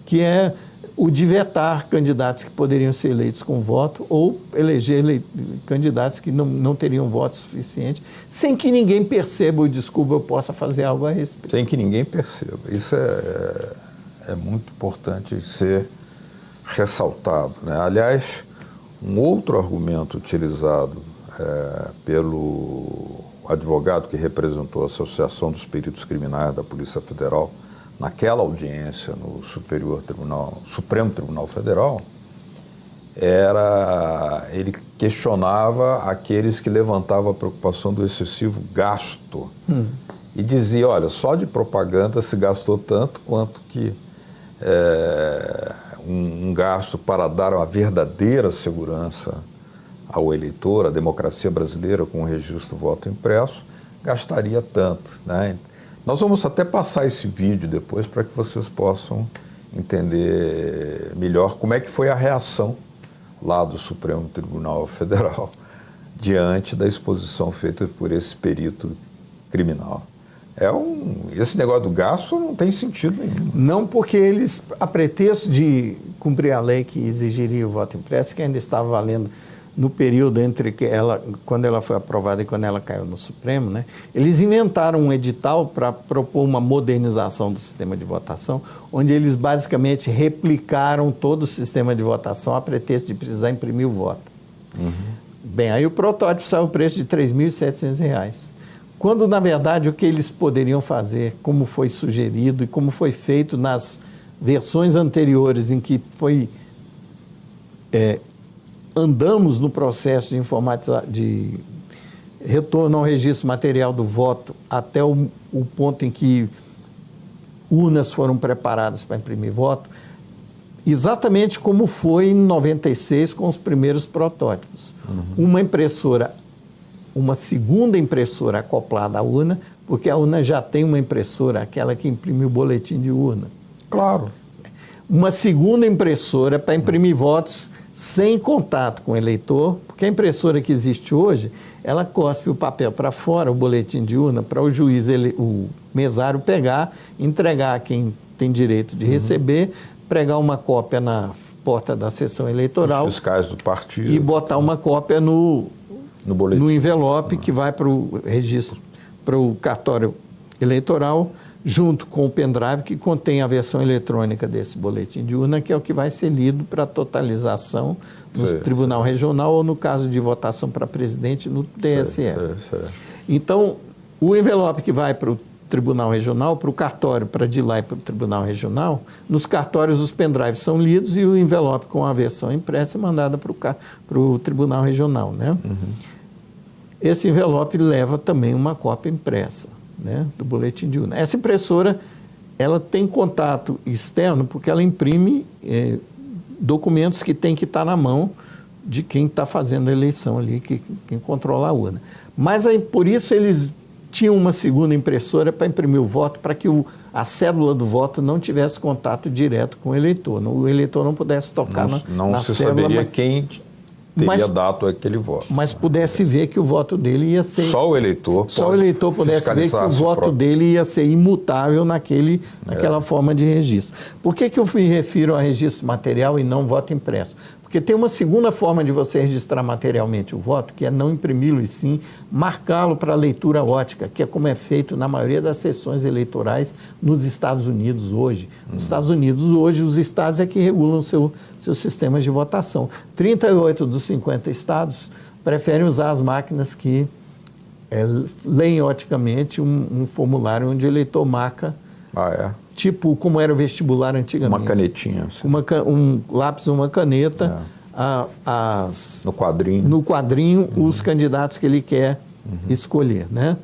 que é o de vetar candidatos que poderiam ser eleitos com voto ou eleger candidatos que não teriam voto suficiente, sem que ninguém perceba ou descubra ou possa fazer algo a respeito. Sem que ninguém perceba. Isso é muito importante ser ressaltado, né? Aliás, um outro argumento utilizado pelo advogado que representou a Associação dos Peritos Criminais da Polícia Federal naquela audiência no Supremo Tribunal Federal, ele questionava aqueles que levantavam a preocupação do excessivo gasto. E dizia, olha, só de propaganda se gastou tanto quanto que um gasto para dar uma verdadeira segurança ao eleitor, a democracia brasileira com o registro do voto impresso, gastaria tanto, né? Nós vamos até passar esse vídeo depois para que vocês possam entender melhor como é que foi a reação lá do Supremo Tribunal Federal diante da exposição feita por esse perito criminal. Esse negócio do gasto não tem sentido nenhum. Não, porque eles, a pretexto de cumprir a lei que exigiria o voto impresso, que ainda estava valendo no período entre quando ela foi aprovada e quando ela caiu no Supremo, né, eles inventaram um edital para propor uma modernização do sistema de votação, onde eles basicamente replicaram todo o sistema de votação a pretexto de precisar imprimir o voto. Bem, aí o protótipo saiu o preço de R$ 3.700. Quando, na verdade, o que eles poderiam fazer, como foi sugerido e como foi feito nas versões anteriores em que foi... andamos no processo de retorno ao registro material do voto até o ponto em que urnas foram preparadas para imprimir voto, exatamente como foi em 96 com os primeiros protótipos. Uma segunda impressora acoplada à urna, porque a urna já tem uma impressora, aquela que imprime o boletim de urna. Claro. Uma segunda impressora para imprimir votos sem contato com o eleitor, porque a impressora que existe hoje, ela cospe o papel para fora, o boletim de urna, para o juiz, o mesário pegar, entregar a quem tem direito de receber, pregar uma cópia na porta da sessão eleitoral. Os fiscais do partido. E botar uma cópia no envelope que vai para o registro, para o cartório eleitoral, junto com o pendrive que contém a versão eletrônica desse boletim de urna, que é o que vai ser lido para totalização no Tribunal Regional ou, no caso de votação para presidente, no TSE. Então, o envelope que vai para o Tribunal Regional, para o cartório, para de lá e para o Tribunal Regional, nos cartórios os pendrives são lidos e o envelope com a versão impressa é mandada para o Tribunal Regional, né? Esse envelope leva também uma cópia impressa, né, do boletim de urna. Essa impressora, ela tem contato externo porque ela imprime documentos que tem que estar na mão de quem está fazendo a eleição ali, quem controla a urna. Mas aí, por isso eles tinham uma segunda impressora para imprimir o voto, para que a cédula do voto não tivesse contato direto com o eleitor. O eleitor não pudesse tocar na cédula. Não se saberia quem teria dado aquele voto. Mas pudesse ver que o voto dele ia ser... Só o eleitor pudesse ver que o voto dele ia ser imutável naquela forma de registro. Por que eu me refiro a registro material e não voto impresso? Porque tem uma segunda forma de você registrar materialmente o voto, que é não imprimi-lo e sim marcá-lo para leitura ótica, que é como é feito na maioria das sessões eleitorais nos Estados Unidos hoje. Nos Estados Unidos hoje, os estados é que regulam seus sistemas de votação. 38 dos 50 estados preferem usar as máquinas que leem oticamente um formulário onde o eleitor marca, tipo como era o vestibular antigamente. Uma canetinha. Assim. Um lápis ou uma caneta, no quadrinho os candidatos que ele quer escolher, né?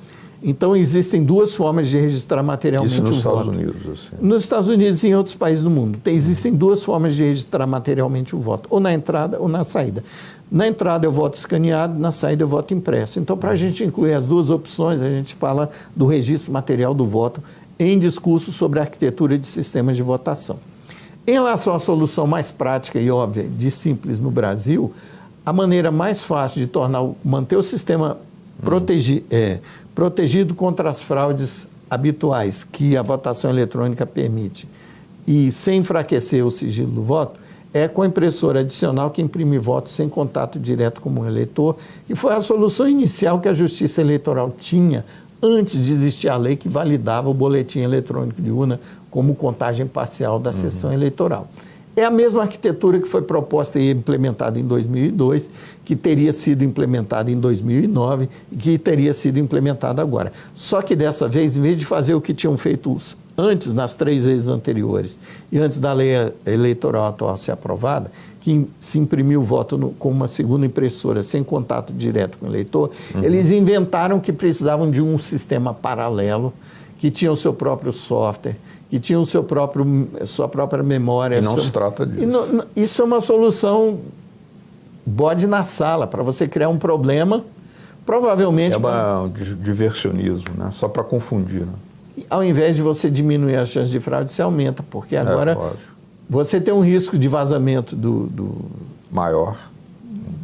Então, existem duas formas de registrar materialmente o voto. Isso nos Estados Unidos, assim. Nos Estados Unidos e em outros países do mundo. Existem duas formas de registrar materialmente o voto, ou na entrada ou na saída. Na entrada eu voto escaneado, na saída eu voto impresso. Então, para a gente incluir as duas opções, a gente fala do registro material do voto em discurso sobre a arquitetura de sistemas de votação. Em relação à solução mais prática e óbvia de simples no Brasil, a maneira mais fácil de manter o sistema protegido contra as fraudes habituais que a votação eletrônica permite e sem enfraquecer o sigilo do voto, é com a impressora adicional que imprime votos sem contato direto com o eleitor, que foi a solução inicial que a Justiça Eleitoral tinha antes de existir a lei que validava o boletim eletrônico de urna como contagem parcial da sessão eleitoral. É a mesma arquitetura que foi proposta e implementada em 2002, que teria sido implementada em 2009 e que teria sido implementada agora. Só que dessa vez, em vez de fazer o que tinham feito antes, nas 3 vezes anteriores, e antes da lei eleitoral atual ser aprovada, que se imprimiu o voto com uma segunda impressora, sem contato direto com o eleitor, eles inventaram que precisavam de um sistema paralelo, que tinha o seu próprio software, que tinha o sua própria memória. E não se trata disso. Isso é uma solução bode na sala, para você criar um problema, provavelmente... É um diversionismo, né? Só para confundir. Né? Ao invés de você diminuir a chance de fraude, você aumenta, porque agora você tem um risco de vazamento maior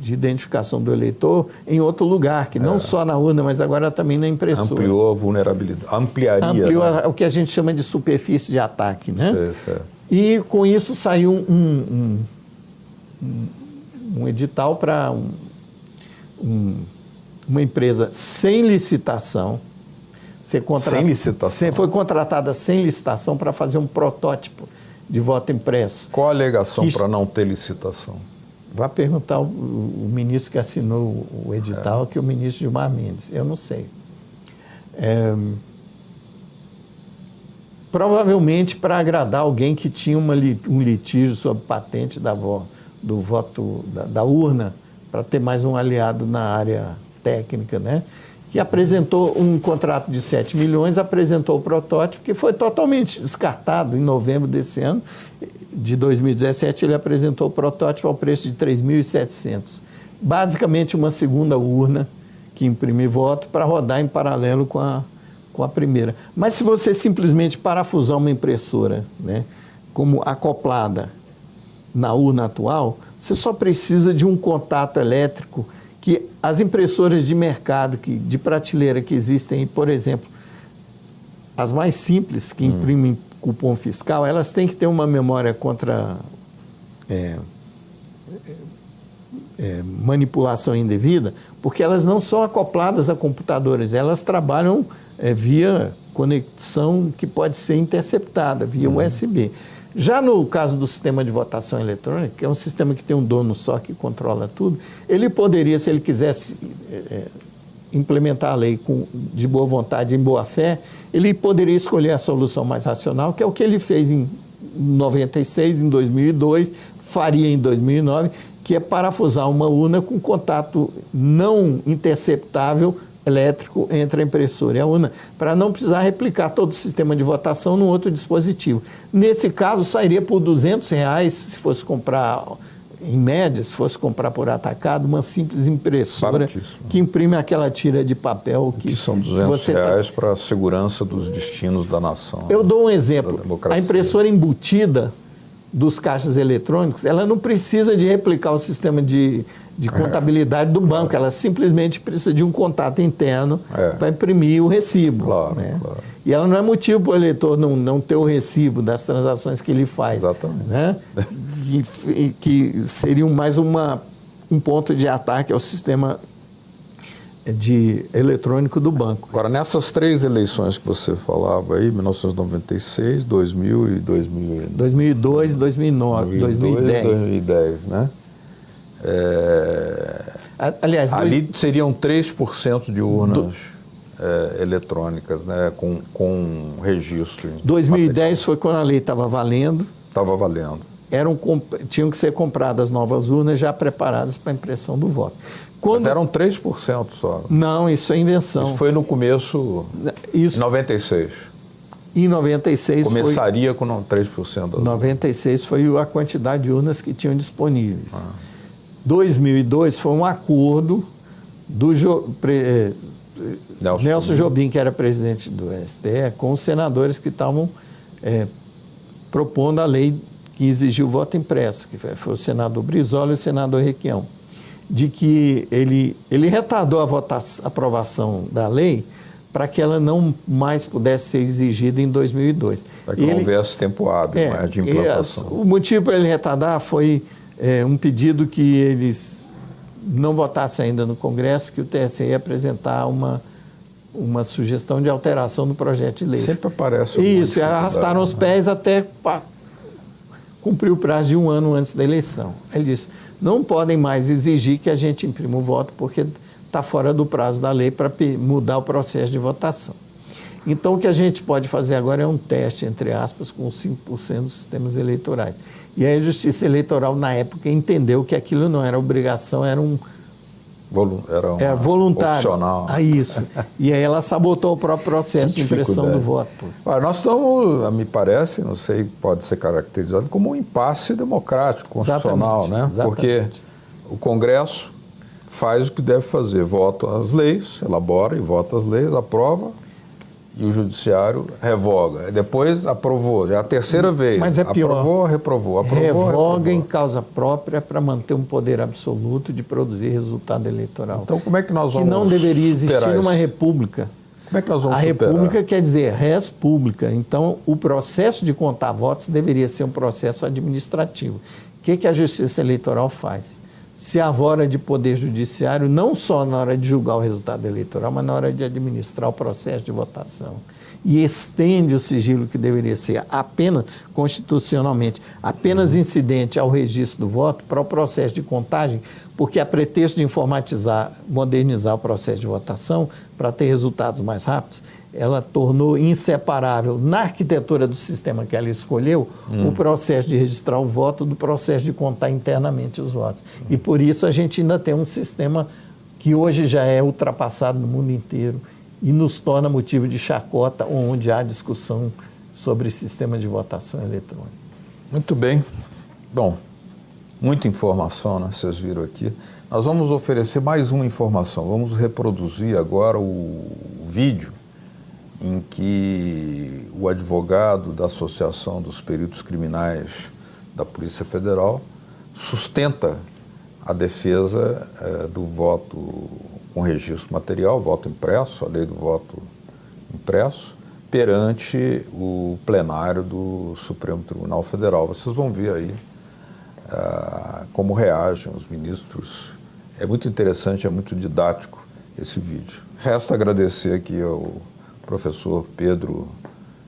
de identificação do eleitor em outro lugar, que não só na urna, mas agora também na impressora. Ampliou a vulnerabilidade, ampliaria. Ampliou né? o que a gente chama de superfície de ataque, né? Sei. E com isso saiu um edital para uma empresa sem licitação. Sem licitação? Foi contratada sem licitação para fazer um protótipo de voto impresso. Qual a alegação para não ter licitação? Vai perguntar o ministro que assinou o edital, que é o ministro Gilmar Mendes. Eu não sei. Provavelmente para agradar alguém que tinha um litígio sobre patente do voto da urna, para ter mais um aliado na área técnica, né? Que apresentou um contrato de 7 milhões, apresentou o protótipo, que foi totalmente descartado em novembro desse ano, de 2017, ele apresentou o protótipo ao preço de 3.700. Basicamente uma segunda urna que imprime voto para rodar em paralelo com a primeira. Mas se você simplesmente parafusar uma impressora, né, como acoplada na urna atual, você só precisa de um contato elétrico que as impressoras de mercado, de prateleira que existem, por exemplo, as mais simples, que imprimem cupom fiscal, elas têm que ter uma memória contra manipulação indevida, porque elas não são acopladas a computadores, elas trabalham via conexão que pode ser interceptada, via USB. Já no caso do sistema de votação eletrônica, que é um sistema que tem um dono só que controla tudo, ele poderia, se ele quisesse implementar a lei de boa vontade, em boa fé, ele poderia escolher a solução mais racional, que é o que ele fez em 96, em 2002, faria em 2009, que é parafusar uma urna com contato não interceptável elétrico entre a impressora e a urna, para não precisar replicar todo o sistema de votação num outro dispositivo. Nesse caso, sairia por R$200, se fosse comprar, em média, se fosse comprar por atacado, uma simples impressora que imprime aquela tira de papel que são R$200 para a segurança dos destinos da nação. Eu dou um exemplo. A impressora embutida dos caixas eletrônicos, ela não precisa de replicar o sistema de contabilidade do banco, ela simplesmente precisa de um contato interno para imprimir o recibo. Claro, né? claro. E ela não é motivo para o eleitor não ter o recibo das transações que ele faz. Exatamente. Né? Que seriam mais um ponto de ataque ao sistema eletrônico do banco. Agora, nessas três eleições que você falava aí, 1996, 2000 e 2002, 2009, 2010. 2010, né? Aliás, ali seriam 3% de urnas eletrônicas, né? Com registro. 2010 foi quando a lei estava valendo. Estava valendo. Tinham que ser compradas novas urnas já preparadas para a impressão do voto. Mas eram 3% só. Não, isso é invenção. Isso foi no começo, em 96. Em 96 começaria com 3%. 96 foi a quantidade de urnas que tinham disponíveis. 2002 foi um acordo do Nelson Jobim, que era presidente do STE, com os senadores que estavam propondo a lei que exigiu o voto impresso, que foi o senador Brizola e o senador Requião, de que ele retardou a aprovação da lei para que ela não mais pudesse ser exigida em 2002. Para que não houvesse tempo hábil de implantação. O motivo para ele retardar foi um pedido que eles não votassem ainda no Congresso, que o TSE ia apresentar uma sugestão de alteração do projeto de lei. Sempre aparece isso, arrastaram os pés até cumprir o prazo de 1 ano antes da eleição. Ele disse, não podem mais exigir que a gente imprima o voto porque está fora do prazo da lei para mudar o processo de votação. Então, o que a gente pode fazer agora é um teste, entre aspas, com 5% dos sistemas eleitorais. E aí a Justiça Eleitoral, na época, entendeu que aquilo não era obrigação, era voluntário. Opcional. Isso. E aí ela sabotou o próprio processo de impressão do voto. Nós estamos, me parece, não sei, pode ser caracterizado como um impasse democrático, constitucional, né? Exatamente. Porque o Congresso faz o que deve fazer, vota as leis, elabora e vota as leis, aprova, e o Judiciário revoga. Depois aprovou, já é a terceira vez. Mas é pior. Aprovou, reprovou. Revoga em causa própria para manter um poder absoluto de produzir resultado eleitoral. Então, como é que nós vamos que não deveria existir numa república. Como é que nós vamos A superar? república quer dizer res pública. Então, o processo de contar votos deveria ser um processo administrativo. O que a Justiça Eleitoral faz? Se arvora de poder judiciário, não só na hora de julgar o resultado eleitoral, mas na hora de administrar o processo de votação. E estende o sigilo que deveria ser apenas, constitucionalmente, apenas incidente ao registro do voto para o processo de contagem, porque a pretexto de informatizar, modernizar o processo de votação para ter resultados mais rápidos, ela tornou inseparável, na arquitetura do sistema que ela escolheu, o processo de registrar o voto do processo de contar internamente os votos. E por isso a gente ainda tem um sistema que hoje já é ultrapassado no mundo inteiro e nos torna motivo de chacota onde há discussão sobre sistema de votação eletrônica. Muito bem. Bom, muita informação, né? Vocês viram aqui. Nós vamos oferecer mais uma informação. Vamos reproduzir agora o vídeo em que o advogado da Associação dos Peritos Criminais da Polícia Federal sustenta a defesa do voto com registro material, voto impresso, a lei do voto impresso, perante o plenário do Supremo Tribunal Federal. Vocês vão ver aí como reagem os ministros. É muito interessante, é muito didático esse vídeo. Resta agradecer aqui ao professor Pedro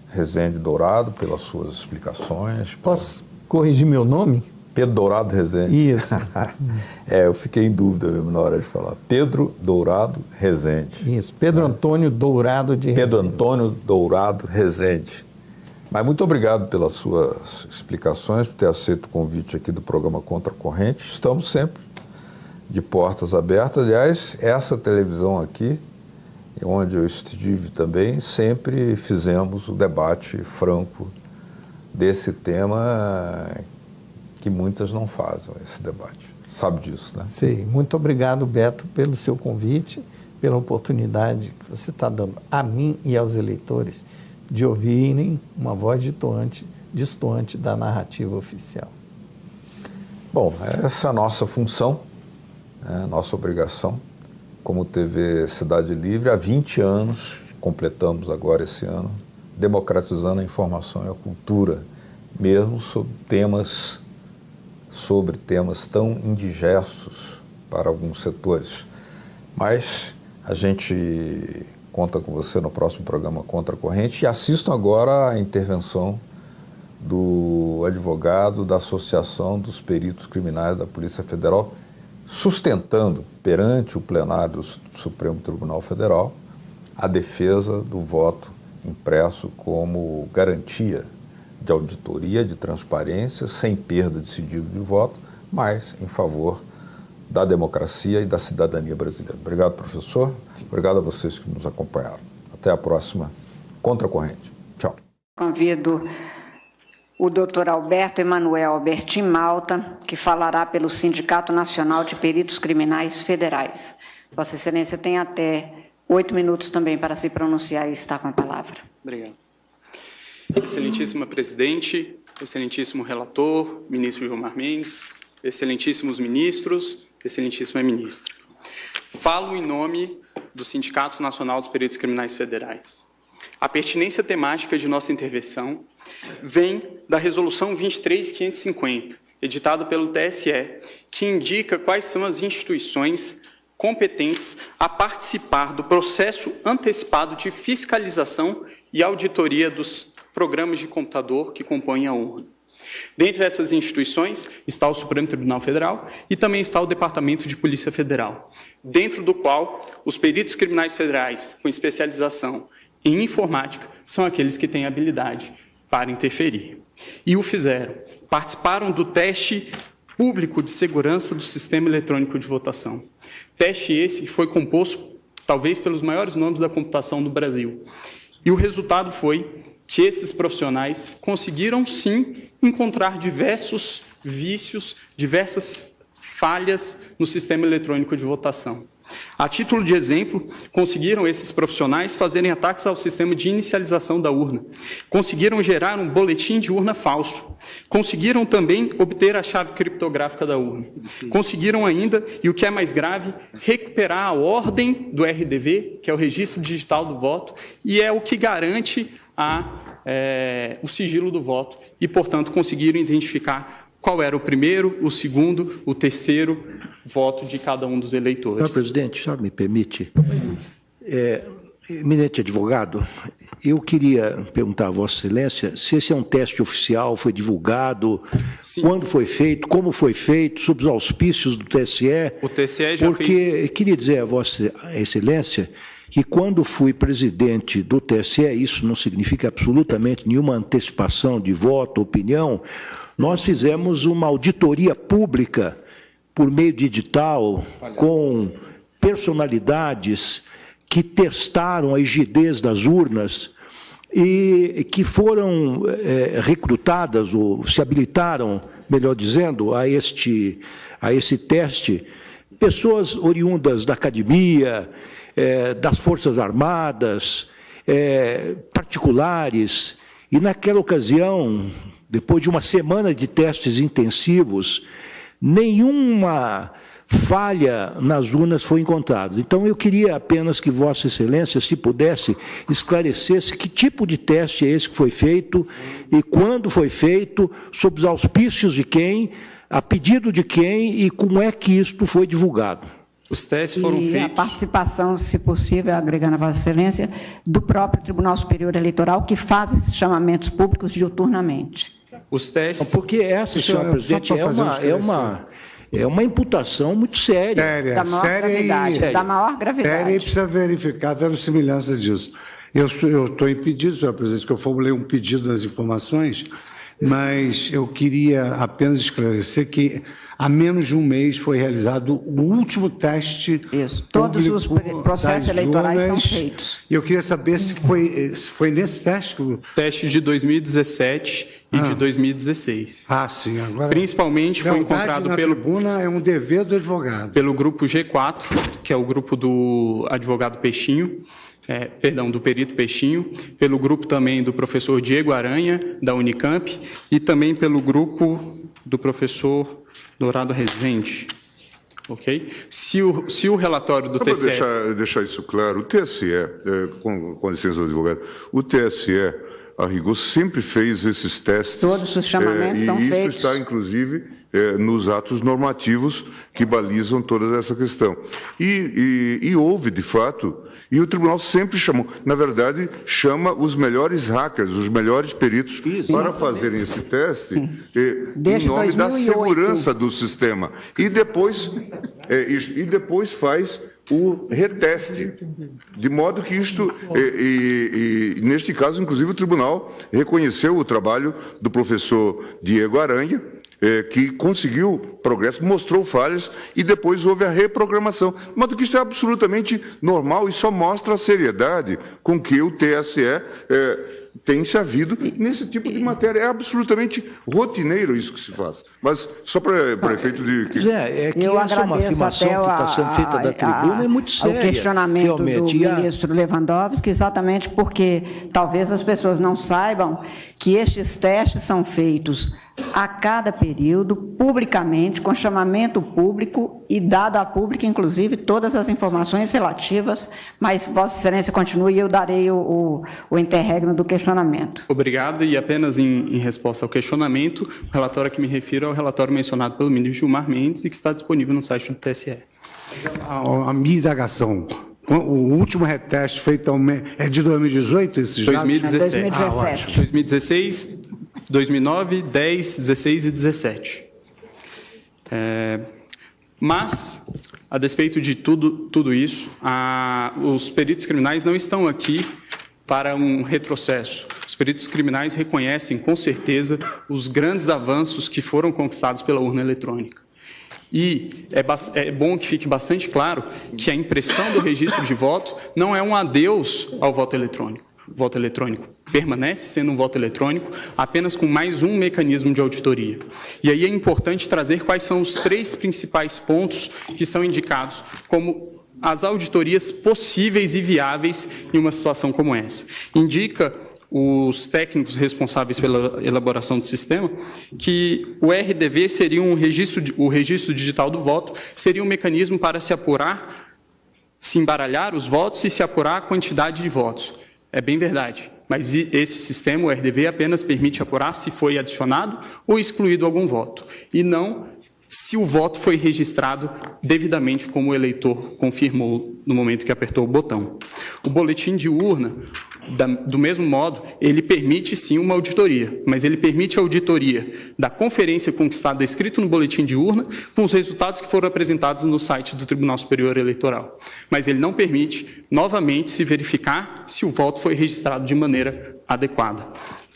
Rezende Dourado pelas suas explicações. Posso corrigir meu nome? Pedro Dourado Rezende. Isso. Eu fiquei em dúvida mesmo na hora de falar. Pedro Dourado Rezende. Isso, Pedro Antônio Dourado de Rezende. Pedro Antônio Dourado Rezende. Mas muito obrigado pelas suas explicações, por ter aceito o convite aqui do programa Contra a Corrente. Estamos sempre de portas abertas. Aliás, essa televisão aqui, onde eu estive também, sempre fizemos o debate franco desse tema que muitas não fazem, esse debate. Sabe disso, né? Sei. Muito obrigado, Beto, pelo seu convite, pela oportunidade que você está dando a mim e aos eleitores de ouvirem uma voz distoante da narrativa oficial. Bom, essa é a nossa função, a nossa obrigação. Como TV Cidade Livre, há 20 anos, completamos agora esse ano, democratizando a informação e a cultura, mesmo sobre temas tão indigestos para alguns setores. Mas a gente conta com você no próximo programa Contra a Corrente e assistam agora a intervenção do advogado da Associação dos Peritos Criminais da Polícia Federal, sustentando perante o plenário do Supremo Tribunal Federal a defesa do voto impresso como garantia de auditoria, de transparência, sem perda de sigilo de voto, mas em favor da democracia e da cidadania brasileira. Obrigado, professor. Obrigado a vocês que nos acompanharam. Até a próxima Contra a Corrente. Tchau. Convido o doutor Alberto Emanuel Albertin Malta, que falará pelo Sindicato Nacional de Peritos Criminais Federais. Vossa Excelência tem até 8 minutos também para se pronunciar e está com a palavra. Obrigado. Excelentíssima Presidente, excelentíssimo relator, ministro Gilmar Mendes, excelentíssimos ministros, excelentíssima ministra. Falo em nome do Sindicato Nacional dos Peritos Criminais Federais. A pertinência temática de nossa intervenção vem da Resolução 23.550, editada pelo TSE, que indica quais são as instituições competentes a participar do processo antecipado de fiscalização e auditoria dos programas de computador que compõem a urna. Dentre essas instituições está o Supremo Tribunal Federal e também está o Departamento de Polícia Federal, dentro do qual os peritos criminais federais com especialização em informática são aqueles que têm habilidade para interferir. E o fizeram. Participaram do teste público de segurança do sistema eletrônico de votação. Teste esse que foi composto, talvez, pelos maiores nomes da computação do Brasil. E o resultado foi que esses profissionais conseguiram, sim, encontrar diversos vícios, diversas falhas no sistema eletrônico de votação. A título de exemplo, conseguiram esses profissionais fazerem ataques ao sistema de inicialização da urna. Conseguiram gerar um boletim de urna falso. Conseguiram também obter a chave criptográfica da urna. Conseguiram ainda, e o que é mais grave, recuperar a ordem do RDV, que é o Registro Digital do Voto, e é o que garante o sigilo do voto. E, portanto, conseguiram identificar qual era o primeiro, o segundo, o terceiro voto de cada um dos eleitores. Senhor presidente, o senhor me permite? Eminente advogado, eu queria perguntar a Vossa Excelência se esse é um teste oficial, foi divulgado, sim, quando foi feito, como foi feito, sob os auspícios do TSE. O TSE já porque fez. Queria dizer a Vossa Excelência que quando fui presidente do TSE, isso não significa absolutamente nenhuma antecipação de voto, opinião, nós fizemos uma auditoria pública por meio de edital, com personalidades que testaram a rigidez das urnas e que foram recrutadas, ou se habilitaram, melhor dizendo, a esse teste, pessoas oriundas da academia, das Forças Armadas, particulares, e naquela ocasião, depois de uma semana de testes intensivos, nenhuma falha nas urnas foi encontrada. Então, eu queria apenas que Vossa Excelência, se pudesse, esclarecesse que tipo de teste é esse que foi feito e quando foi feito, sob os auspícios de quem, a pedido de quem e como é que isto foi divulgado. Os testes foram feitos... E a participação, se possível, agregando a Vossa Excelência, do próprio Tribunal Superior Eleitoral, que faz esses chamamentos públicos diuturnamente. Os testes... Porque essa, senhor presidente, é uma imputação muito séria. Da maior gravidade. Da maior gravidade. Séria, e precisa verificar a verossimilhança disso. Eu estou impedido, senhor presidente, que eu formulei um pedido nas informações, mas eu queria apenas esclarecer que há menos de um mês foi realizado o último teste. Isso. Todos os processos eleitorais são feitos. E eu queria saber se foi nesse teste que... Teste de 2017 e de 2016. Sim. Agora, principalmente foi encontrado na tribuna é um dever do advogado. Pelo grupo G4, que é o grupo do advogado Peixinho, do perito Peixinho, pelo grupo também do professor Diego Aranha, da Unicamp, e também pelo grupo do professor Dourado Rezende. Ok? Se o relatório do TSE... Para deixar isso claro, o TSE, com licença do advogado, o TSE, a rigor, sempre fez esses testes. Todos os chamamentos são feitos. E isso está, inclusive, nos atos normativos que balizam toda essa questão. E houve, de fato, e o tribunal sempre chamou, na verdade, chama os melhores hackers, os melhores peritos, para fazerem esse teste em nome da segurança do sistema. E depois faz o reteste, de modo que isto, neste caso, inclusive, o tribunal reconheceu o trabalho do professor Diego Aranha, que conseguiu progresso, mostrou falhas e depois houve a reprogramação. De modo que isto é absolutamente normal e só mostra a seriedade com que o TSE tem se havido nesse tipo de matéria. É absolutamente rotineiro isso que se faz. Mas só para efeito de... Eu essa é uma afirmação que está sendo feita da tribuna, é muito séria. O questionamento do ministro Lewandowski, exatamente porque talvez as pessoas não saibam que estes testes são feitos a cada período, publicamente, com chamamento público e dado à pública, inclusive, todas as informações relativas, mas Vossa Excelência continue e eu darei o interregno do questionamento. Obrigado, e apenas em resposta ao questionamento, o relatório a que me refiro é o relatório mencionado pelo ministro Gilmar Mendes e que está disponível no site do TSE. A minha indagação, o último reteste feito é de 2018, esses 2017. dados? 2017. 2016, 2009, 10, 16 e 17. Mas, a despeito de tudo isso, os peritos criminais não estão aqui para um retrocesso. Os peritos criminais reconhecem, com certeza, os grandes avanços que foram conquistados pela urna eletrônica. E é bom que fique bastante claro que a impressão do registro de voto não é um adeus ao voto eletrônico. O voto eletrônico permanece sendo um voto eletrônico, apenas com mais um mecanismo de auditoria. E aí é importante trazer quais são os 3 principais pontos que são indicados como as auditorias possíveis e viáveis em uma situação como essa. Indica os técnicos responsáveis pela elaboração do sistema que o RDV seria o registro digital do voto, seria um mecanismo para se apurar, se embaralhar os votos e se apurar a quantidade de votos. É bem verdade, mas esse sistema, o RDV, apenas permite apurar se foi adicionado ou excluído algum voto, e não se o voto foi registrado devidamente como o eleitor confirmou no momento que apertou o botão. O boletim de urna, do mesmo modo, ele permite sim uma auditoria, mas ele permite a auditoria da conferência conquistada escrito no boletim de urna com os resultados que foram apresentados no site do Tribunal Superior Eleitoral. Mas ele não permite, novamente, se verificar se o voto foi registrado de maneira adequada.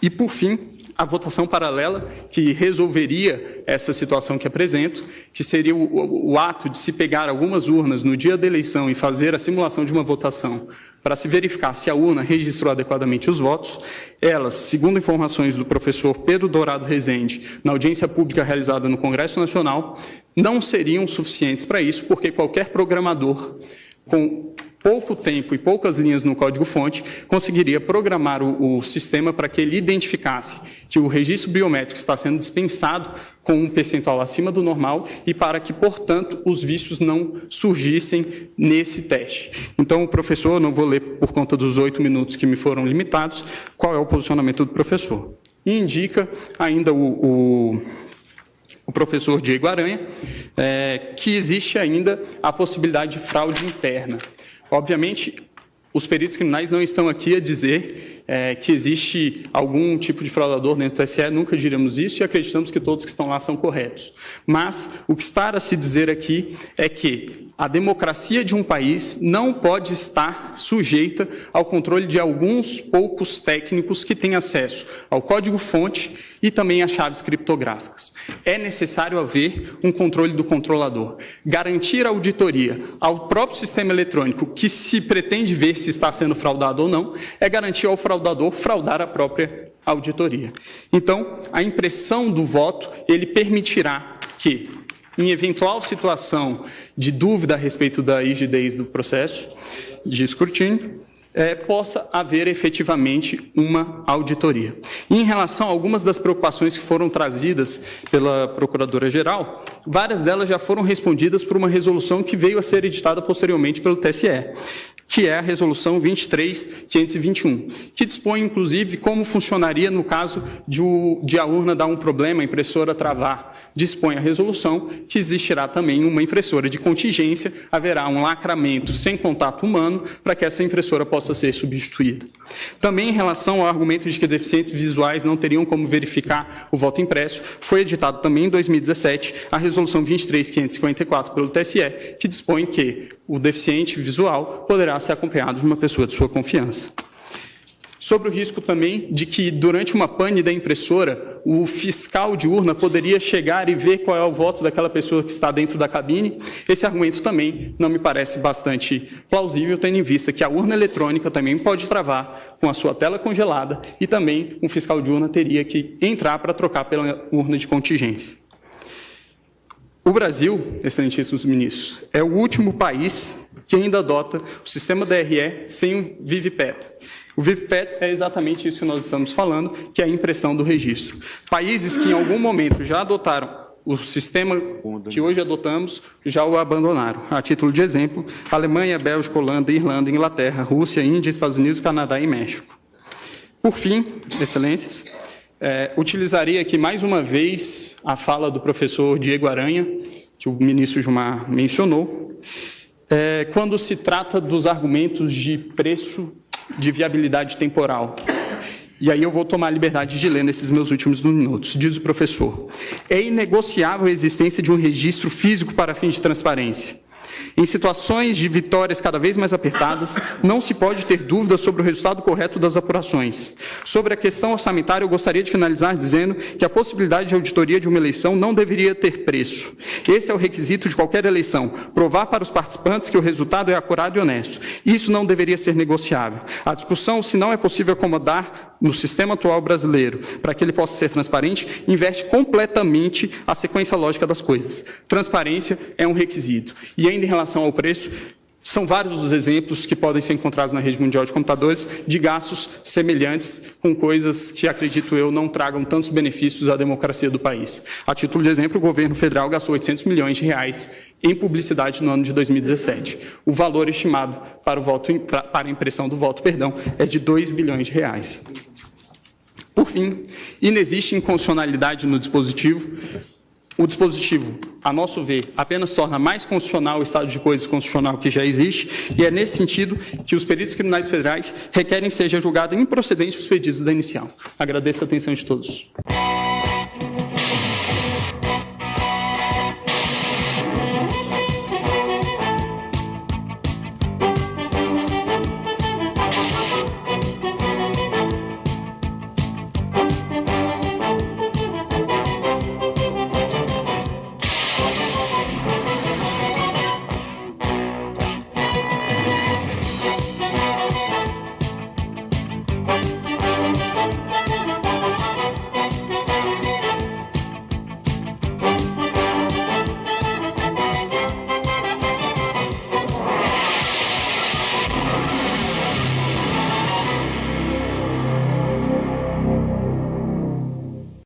E, por fim, a votação paralela, que resolveria essa situação que apresento, que seria o ato de se pegar algumas urnas no dia da eleição e fazer a simulação de uma votação para se verificar se a urna registrou adequadamente os votos. Elas, segundo informações do professor Pedro Dourado Rezende, na audiência pública realizada no Congresso Nacional, não seriam suficientes para isso, porque qualquer programador com pouco tempo e poucas linhas no código-fonte, conseguiria programar o sistema para que ele identificasse que o registro biométrico está sendo dispensado com um percentual acima do normal e para que, portanto, os vícios não surgissem nesse teste. Então, o professor, não vou ler por conta dos 8 minutos que me foram limitados, qual é o posicionamento do professor. E indica ainda o professor Diego Aranha, que existe ainda a possibilidade de fraude interna. Obviamente, os peritos criminais não estão aqui a dizer que existe algum tipo de fraudador dentro do TSE, nunca diremos isso e acreditamos que todos que estão lá são corretos. Mas o que está a se dizer aqui é que a democracia de um país não pode estar sujeita ao controle de alguns poucos técnicos que têm acesso ao código-fonte e também às chaves criptográficas. É necessário haver um controle do controlador. Garantir a auditoria ao próprio sistema eletrônico que se pretende ver se está sendo fraudado ou não, é garantir ao fraudador fraudar a própria auditoria. Então, a impressão do voto, ele permitirá que, em eventual situação de dúvida a respeito da rigidez do processo de escrutínio, possa haver efetivamente uma auditoria. E em relação a algumas das preocupações que foram trazidas pela Procuradora-Geral, várias delas já foram respondidas por uma resolução que veio a ser editada posteriormente pelo TSE, que é a Resolução 23.521, que dispõe, inclusive, como funcionaria no caso de a urna dar um problema, a impressora travar. Dispõe a resolução que existirá também uma impressora de contingência, haverá um lacramento sem contato humano para que essa impressora possa ser substituída. Também em relação ao argumento de que deficientes visuais não teriam como verificar o voto impresso, foi editado também em 2017 a Resolução 23.554 pelo TSE, que dispõe que o deficiente visual poderá ser acompanhado de uma pessoa de sua confiança. Sobre o risco também de que, durante uma pane da impressora, o fiscal de urna poderia chegar e ver qual é o voto daquela pessoa que está dentro da cabine, esse argumento também não me parece bastante plausível, tendo em vista que a urna eletrônica também pode travar com a sua tela congelada e também um fiscal de urna teria que entrar para trocar pela urna de contingência. O Brasil, excelentíssimos ministros, é o último país que ainda adota o sistema DRE sem o VivPET. O VivPET é exatamente isso que nós estamos falando, que é a impressão do registro. Países que em algum momento já adotaram o sistema que hoje adotamos, já o abandonaram. A título de exemplo, Alemanha, Bélgica, Holanda, Irlanda, Inglaterra, Rússia, Índia, Estados Unidos, Canadá e México. Por fim, excelências, utilizaria aqui mais uma vez a fala do professor Diego Aranha, que o ministro Gilmar mencionou, quando se trata dos argumentos de preço de viabilidade temporal. E aí eu vou tomar a liberdade de ler nesses meus últimos minutos. Diz o professor: é inegociável a existência de um registro físico para fins de transparência. Em situações de vitórias cada vez mais apertadas, não se pode ter dúvida sobre o resultado correto das apurações. Sobre a questão orçamentária, eu gostaria de finalizar dizendo que a possibilidade de auditoria de uma eleição não deveria ter preço. Esse é o requisito de qualquer eleição, provar para os participantes que o resultado é acurado e honesto. Isso não deveria ser negociável. A discussão, se não é possível acomodar no sistema atual brasileiro, para que ele possa ser transparente, inverte completamente a sequência lógica das coisas. Transparência é um requisito. E ainda em relação ao preço, são vários os exemplos que podem ser encontrados na rede mundial de computadores de gastos semelhantes com coisas que, acredito eu, não tragam tantos benefícios à democracia do país. A título de exemplo, o governo federal gastou 800 milhões de reais em publicidade no ano de 2017. O valor estimado para a impressão do voto, é de 2 bilhões de reais. Por fim, inexiste inconstitucionalidade no dispositivo. O dispositivo, a nosso ver, apenas torna mais constitucional o estado de coisas constitucional que já existe, e é nesse sentido que os peritos criminais federais requerem que seja julgado improcedente os pedidos da inicial. Agradeço a atenção de todos.